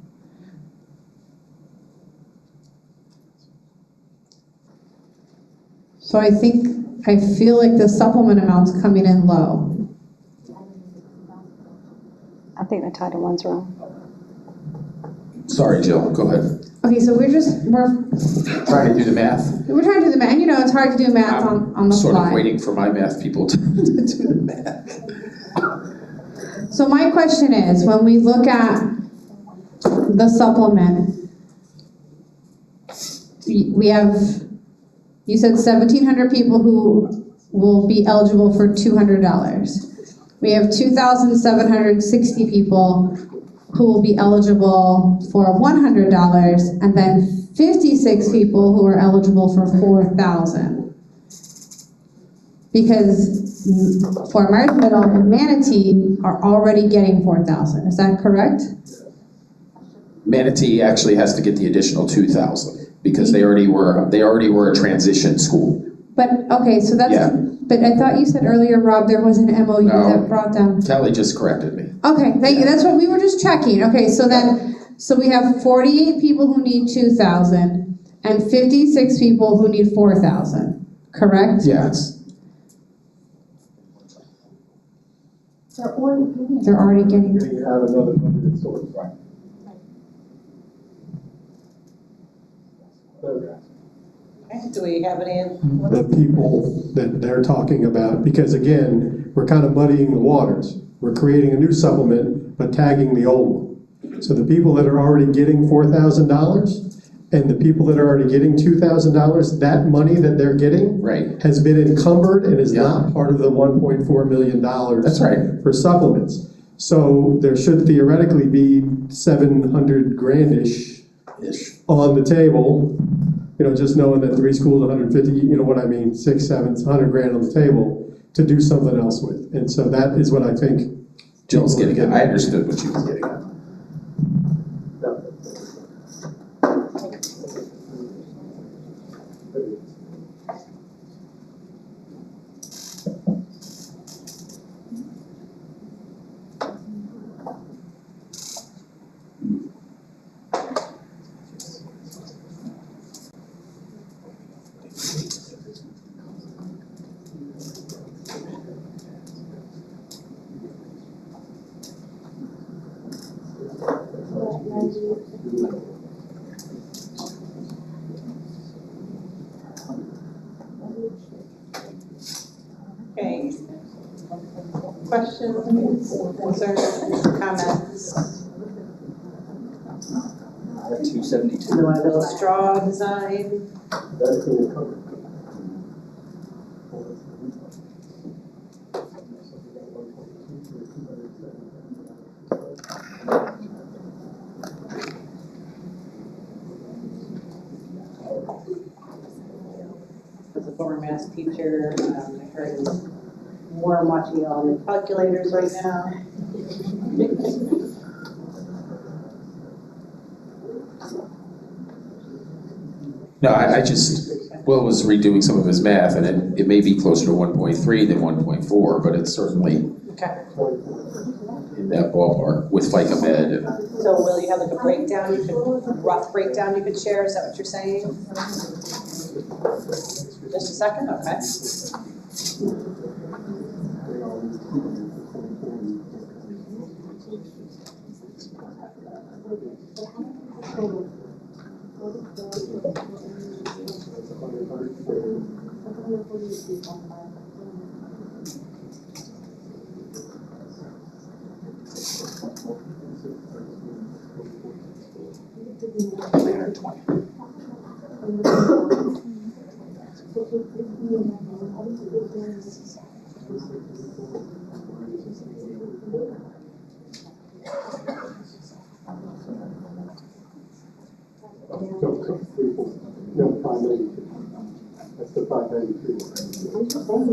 So I feel like the supplement amount's coming in low. I think the Title I's wrong. Sorry, Jill, go ahead. Okay, so we're Trying to do the math. we're trying to do the math, it's hard to do math on the Sort fly. of waiting for my math people to do the math. So my question is, when we look at the supplement, we have, you said 1,700 people who will be eligible for $200. We have 2,760 people who will be eligible for $100, and then 56 people who are eligible for $4,000. Because Fort Myers Middle and Manatee are already getting $4,000. Is that correct? Manatee actually has to get the additional 2,000 because they already were a transition school. But, okay, so that's, Yeah. but I thought you said earlier, Rob, there was an MOU No. that brought them. Kelly just corrected me. Okay, thank you. That's what we were just checking. Okay, so then, so we have 48 people who need 2,000 and 56 people who need 4,000. correct? Yes. They're already getting. They're already getting. You have another budgeted source. Right. Okay, do we have any? The people that they're talking about, because again, we're kind of muddying the waters. We're creating a new supplement, but tagging the old one. So the people that are already getting $4,000 and the people that are already getting $2,000, that money that they're getting has been encumbered and is not part of the $1.4 million That's right. for supplements. So there should theoretically be 700 grand-ish on the table. You know, just knowing that 3 schools, 150, you know what I mean, 6, 7, 100 grand on the table to do something else with. And so that is what I think Jill's getting at. I understood what she was getting at. Okay. Questions, concerns, comments? 272. You want to build a straw design? That's in the cover. As a former math teacher, I heard more watching all the calculators right now. No, I just, Will was redoing some of his math, and it may be closer to 1.3 than 1.4, but it's certainly Okay. in that ballpark with FICA Med. And So will you have like a breakdown, rough breakdown you could share? Is that what you're saying? Just a second, okay. No, 592. That's the 593.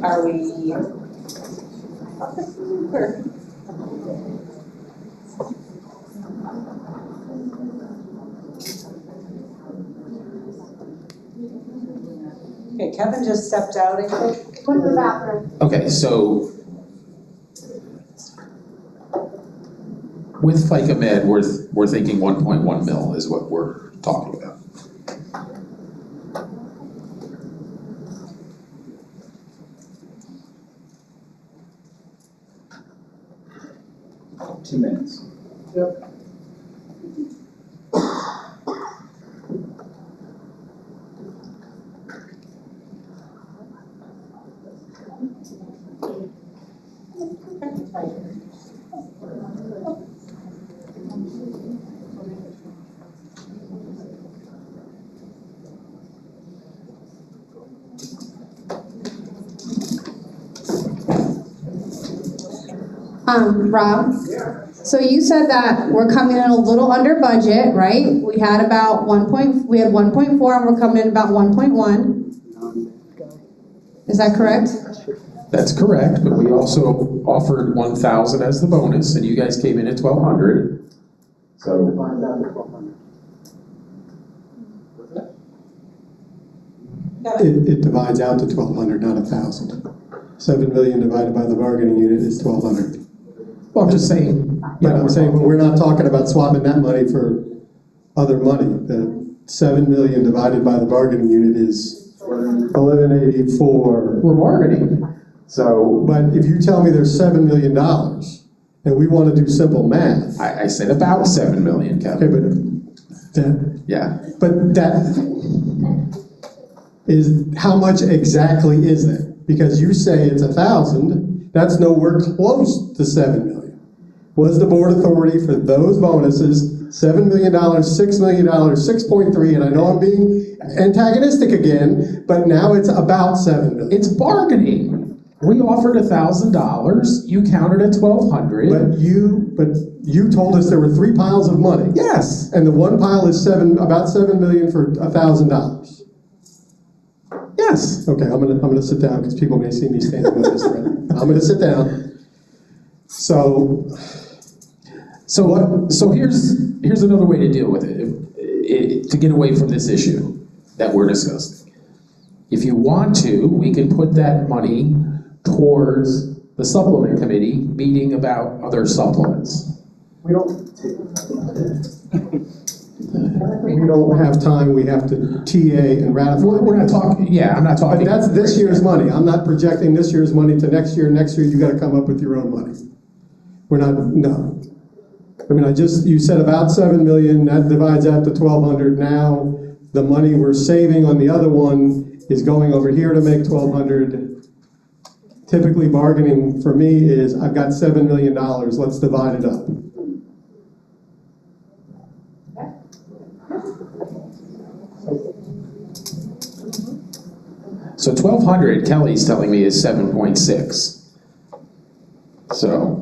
Are we? Or- Okay, Kevin just stepped out, I think. Go to the bathroom. okay, so with FICA Med, we're thinking 1.1 mil is what we're talking about. Two minutes. Yep. Rob? So you said that we're coming in a little under budget, right? We had about 1.4 and we're coming in about 1.1. Is that correct? That's correct, but we also offered 1,000 as the bonus, and you guys came in at 1,200. So. It divides out to 1,200, not 1,000. 7 million divided by the bargaining unit is 1,200. Well, I'm just saying. Yeah, I'm saying, but we're not talking about swapping that money for other money. The 7 million divided by the bargaining unit is 1184. We're bargaining. So. But if you tell me there's $7 million and we want to do simple math. I said about 7 million, Kevin. Okay, but that. Yeah. But that is, how much exactly is it? Because you say it's 1,000, that's nowhere close to 7 million. Was the board authority for those bonuses $7 million, $6 million, 6.3, and I know I'm being antagonistic again, but now it's about 7 million. It's bargaining. We offered $1,000. You counted at 1,200. But you told us there were 3 piles of money. Yes. And the one pile is about 7 million for $1,000. Yes. Okay, I'm gonna sit down because people may see me standing with this thread. I'm gonna sit down. So here's another way to deal with it, to get away from this issue that we're discussing. If you want to, we can put that money towards the supplement committee meeting about other supplements. We don't have time, we have to TA and ratify. We're not talking, yeah, I'm not talking. But that's this year's money. I'm not projecting this year's money to next year. Next year, you gotta come up with your own money. We're not, no. I mean, you said about 7 million, that divides out to 1,200. Now, the money we're saving on the other one is going over here to make 1,200. Typically, bargaining for me is, I've got $7 million, let's divide it up. So 1,200, Kelly's telling me, is 7.6. So.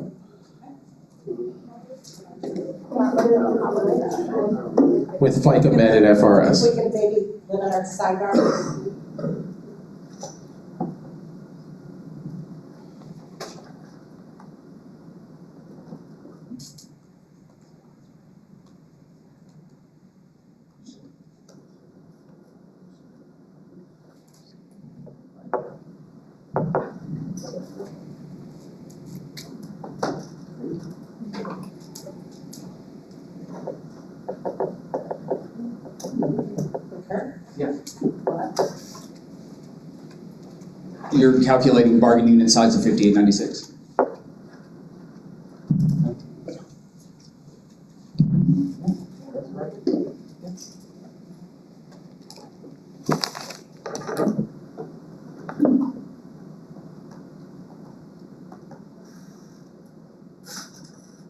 With FICA Med at FRS. If we can maybe limit our sidebars. You're calculating bargaining unit size of 5896.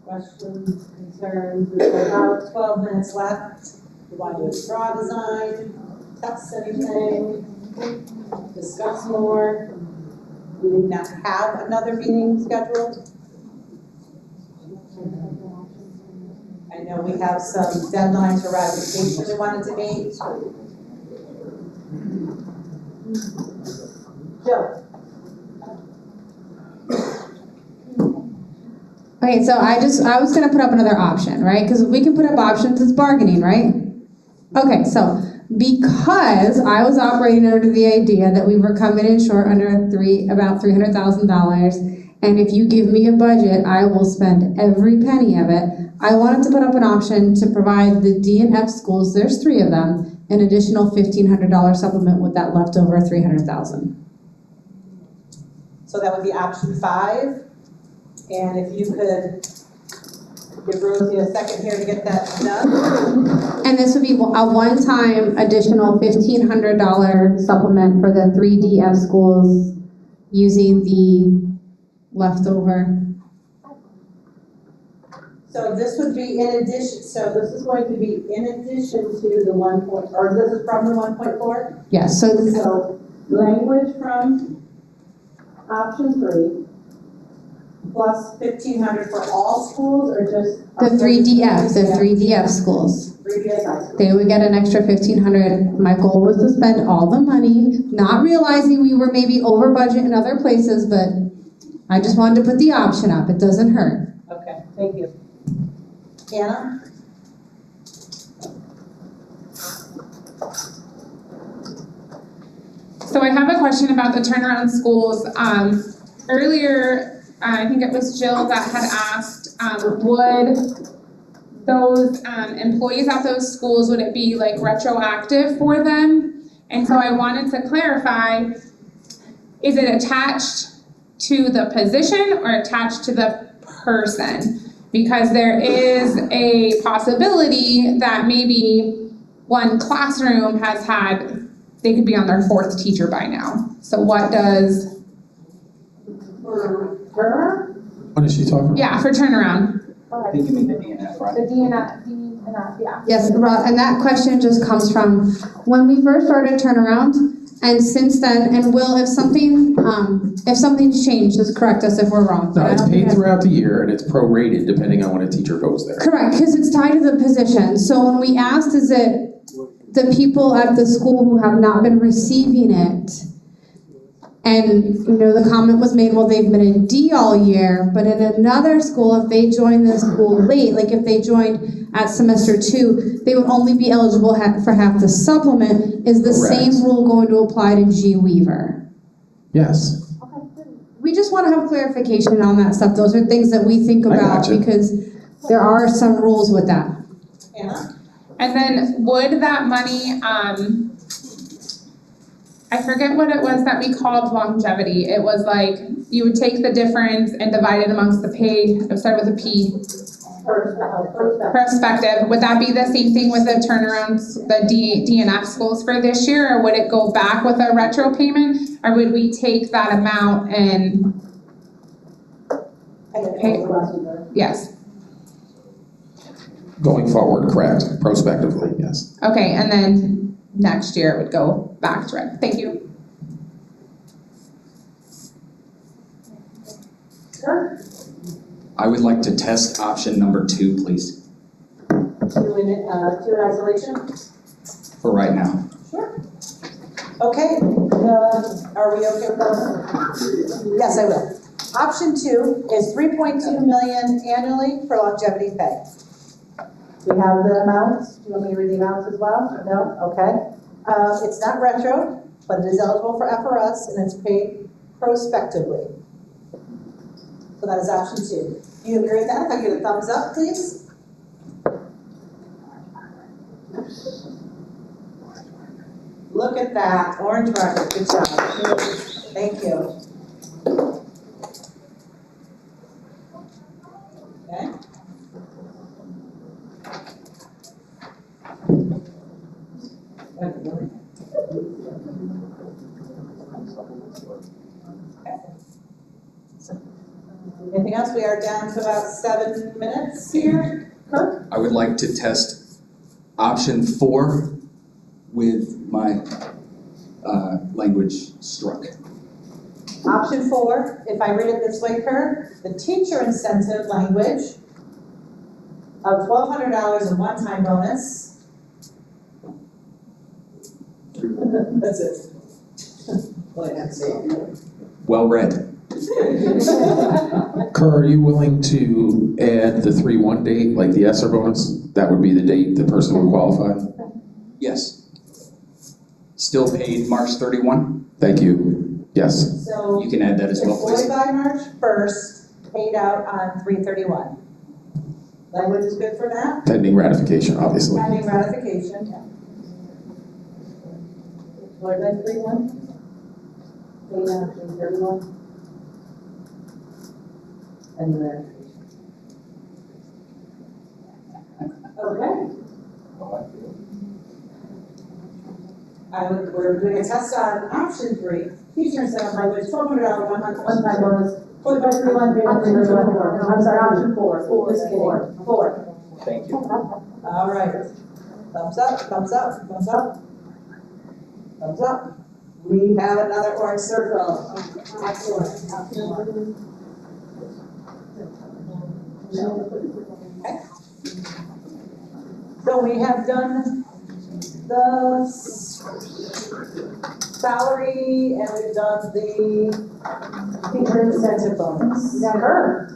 Questions, concerns? We've got about 12 minutes left. We want to do a straw design, test anything, discuss more. We do not have another meeting scheduled. I know we have some deadlines for ratification we wanted to meet. Jill. Okay, so I was gonna put up another option, right? Because if we can put up options, it's bargaining, right? Okay, so because I was operating under the idea that we were coming in short under about $300,000, and if you give me a budget, I will spend every penny of it. I wanted to put up an option to provide the D and F schools, there's 3 of them, an additional $1,500 supplement with that leftover $300,000. So that would be option 5. And if you could give Rosie a second here to get that done. And this would be a one-time additional $1,500 supplement for the 3 DF schools using the leftover. So this would be in addition, so this is going to be in addition to the or this is from the 1.4? Yes, so this is language from option 3 plus 1,500 for all schools or just? The 3DF schools. 3 DSI. They would get an extra 1,500. My goal was to spend all the money, not realizing we were maybe over budget in other places, but I just wanted to put the option up. It doesn't hurt. Okay, thank you. Anna? So I have a question about the turnaround schools. Earlier, I think it was Jill that had asked, would those employees at those schools, would it be like retroactive for them? And so I wanted to clarify, is it attached to the position or attached to the person? Because there is a possibility that maybe one classroom has had, they could be on their 4th teacher by now. So what does? For turnaround? What is she talking about? Yeah, for turnaround. I think you mean the DNF, right? The DNF, yeah. Yes, Rob, and that question just comes from when we first started turnaround, and since then, and Will, if something's changed, just correct us if we're wrong. No, it's paid throughout the year and it's prorated depending on when a teacher goes there. Correct, because it's tied to the position. So when we asked, is it the people at the school who have not been receiving it? And, the comment was made, well, they've been in D all year, but in another school, if they joined the school late, like if they joined at semester 2, they would only be eligible for half the supplement. Is the Correct. same rule going to apply to G Weaver? Yes. We just want to have clarification on that stuff. Those are things that we think about gotcha. because there are some rules with that. Anna? And then would that money, I forget what it was that we called longevity. It was like, you would take the difference and divide it amongst the pay, it started with a P. Perspective. Would that be the same thing with the turnarounds, the DNF schools for this year, or would it go back with a retro payment? Or would we take that amount and pay? Yes. Going forward, correct. Prospectively, yes. Okay, and then next year it would go back to it. Thank you. Sure. I would like to test option number 2, please, Two in isolation? for right now. Sure. Okay, are we okay with that? Yes, I will. Option 2 is 3.2 million annually for longevity pay. We have the amounts. Do you want me to read the amounts as well? No? Okay. It's not retro, but it is eligible for FRS and it's paid prospectively. So that is option 2. Do you agree with that? If I give a thumbs up, please. Look at that, orange marker, good job. Thank you. Okay. Anything else? We are down to about 7 minutes here. Kirk? I would like to test option 4 with my language struck. Option 4, if I read it this way, Kirk, the teacher incentive language of $1,200 in one-time bonus. That's it. Well, I have to say. Well read. Kerr, are you willing to add the 3-1 date, like the ESSER bonus? That would be the date the person would qualify? Yes. Still paid March 31? Thank you. Yes. So You can add that as well, please. employed by March 1st, paid out on 3/31. Language is good for that? Pending ratification, obviously. Pending ratification. Employed by 3/1? Paid out 3/31? Pending ratification. Okay. We're doing a test on option 3. Teacher incentive language, $1,200 one-time bonus. Employed by 3/1, paid out 3/31. No, I'm sorry, option 4. Just kidding. 4. Thank you. All right. Thumbs up, thumbs up, thumbs up. Thumbs up. We have another orange circle. Excellent. Okay. So we have done the salary and we've done the teacher incentive bonus. You got her.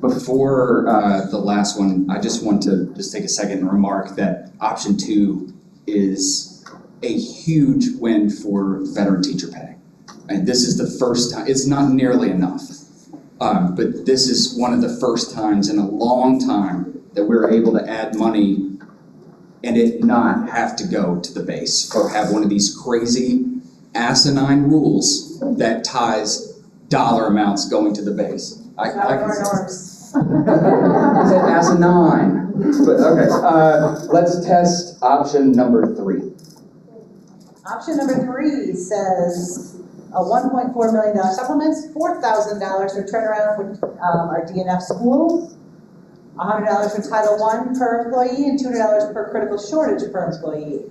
Before the last one, I just want to just take a second and remark that option 2 is a huge win for veteran teacher pay. And this is the first time, it's not nearly enough, but this is one of the first times in a long time that we're able to add money and it not have to go to the base or have one of these crazy asinine rules that ties dollar amounts going to the base. I said asinine, but okay. Let's test option number 3. Option number 3 says a $1.4 million supplements, $4,000 for turnaround for our DNF schools, $100 for Title I per employee, and $200 per critical shortage per employee.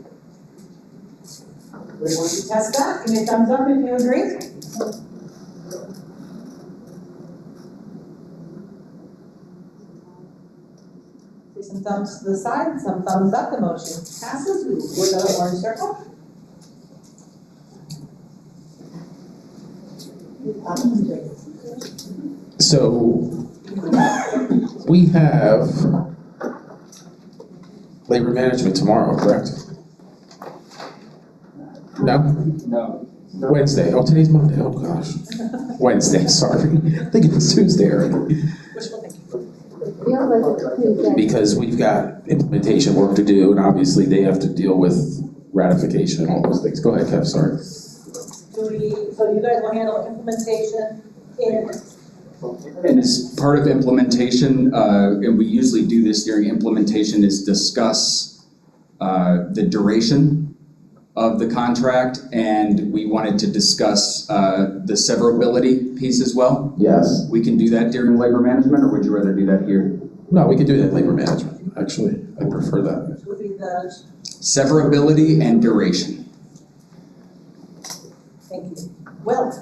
We're going to test that. Give me a thumbs up if you agree. See some thumbs to the side, some thumbs up. The motion passes. We will put another orange circle. So we have labor management tomorrow, correct? No? No. Wednesday. Oh, today's Monday. Oh, gosh. Wednesday, sorry. I think it's Tuesday already. Because we've got implementation work to do, and obviously they have to deal with ratification and all those things. Go ahead, Kev, sorry. So you guys will handle implementation And as part of implementation, and we usually do this during implementation, is discuss the duration of the contract, and we wanted to discuss the severability piece as well. Yes. We can do that during labor management, or would you rather do that here? No, we can do that in labor management, actually. I prefer that. would be the, Severability and duration. thank you. Will?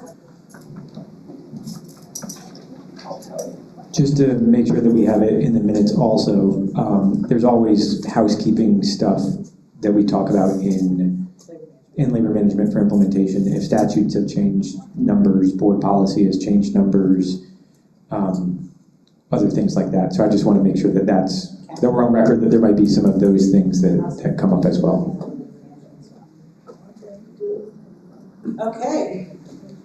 Just to make sure that we have it in the minutes also, there's always housekeeping stuff that we talk about in labor management for implementation. If statutes have changed numbers, board policy has changed numbers, other things like that. So I just want to make sure that that we're on record that there might be some of those things that come up as well. Okay.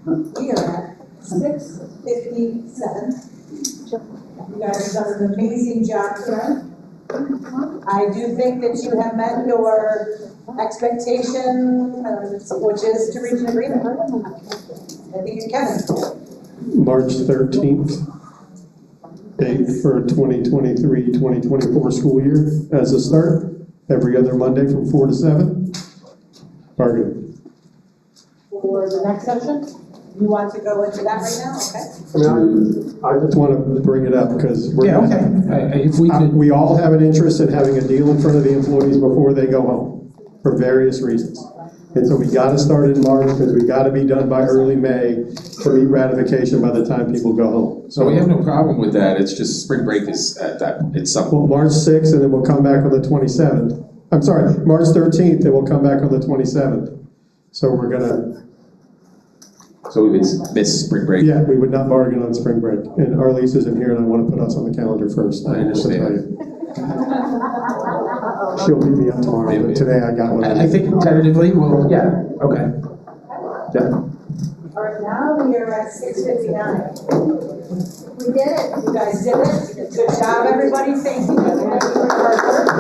We are at 6:57. You guys have done an amazing job tonight. I do think that you have met your expectation, which is to reach an agreement. I think it's Kevin. March 13th, date for 2023-2024 school year as a start, every other Monday from 4 to 7. Bargain. For the next session, you want to go into that right now? Okay. I just want to bring it up because we're. Yeah, okay. If we could. We all have an interest in having a deal in front of the employees before they go home, for various reasons. And so we got to start in March because we got to be done by early May to meet ratification by the time people go home. So we have no problem with that. It's just spring break is at that, it's some. Well, March 6th, and then we'll come back on the 27th. I'm sorry, March 13th, and we'll come back on the 27th. So we're gonna. So we would miss spring break? Yeah, we would not bargain on spring break. And Arlise isn't here, and I want to put us on the calendar first. I understand. She'll beat me up tomorrow, but today I got one. I think tentatively, well, yeah, okay. Yeah. All right, now we are at 6:59. We did it. You guys did it. Good job, everybody. Thank you. Thank you for your hard work.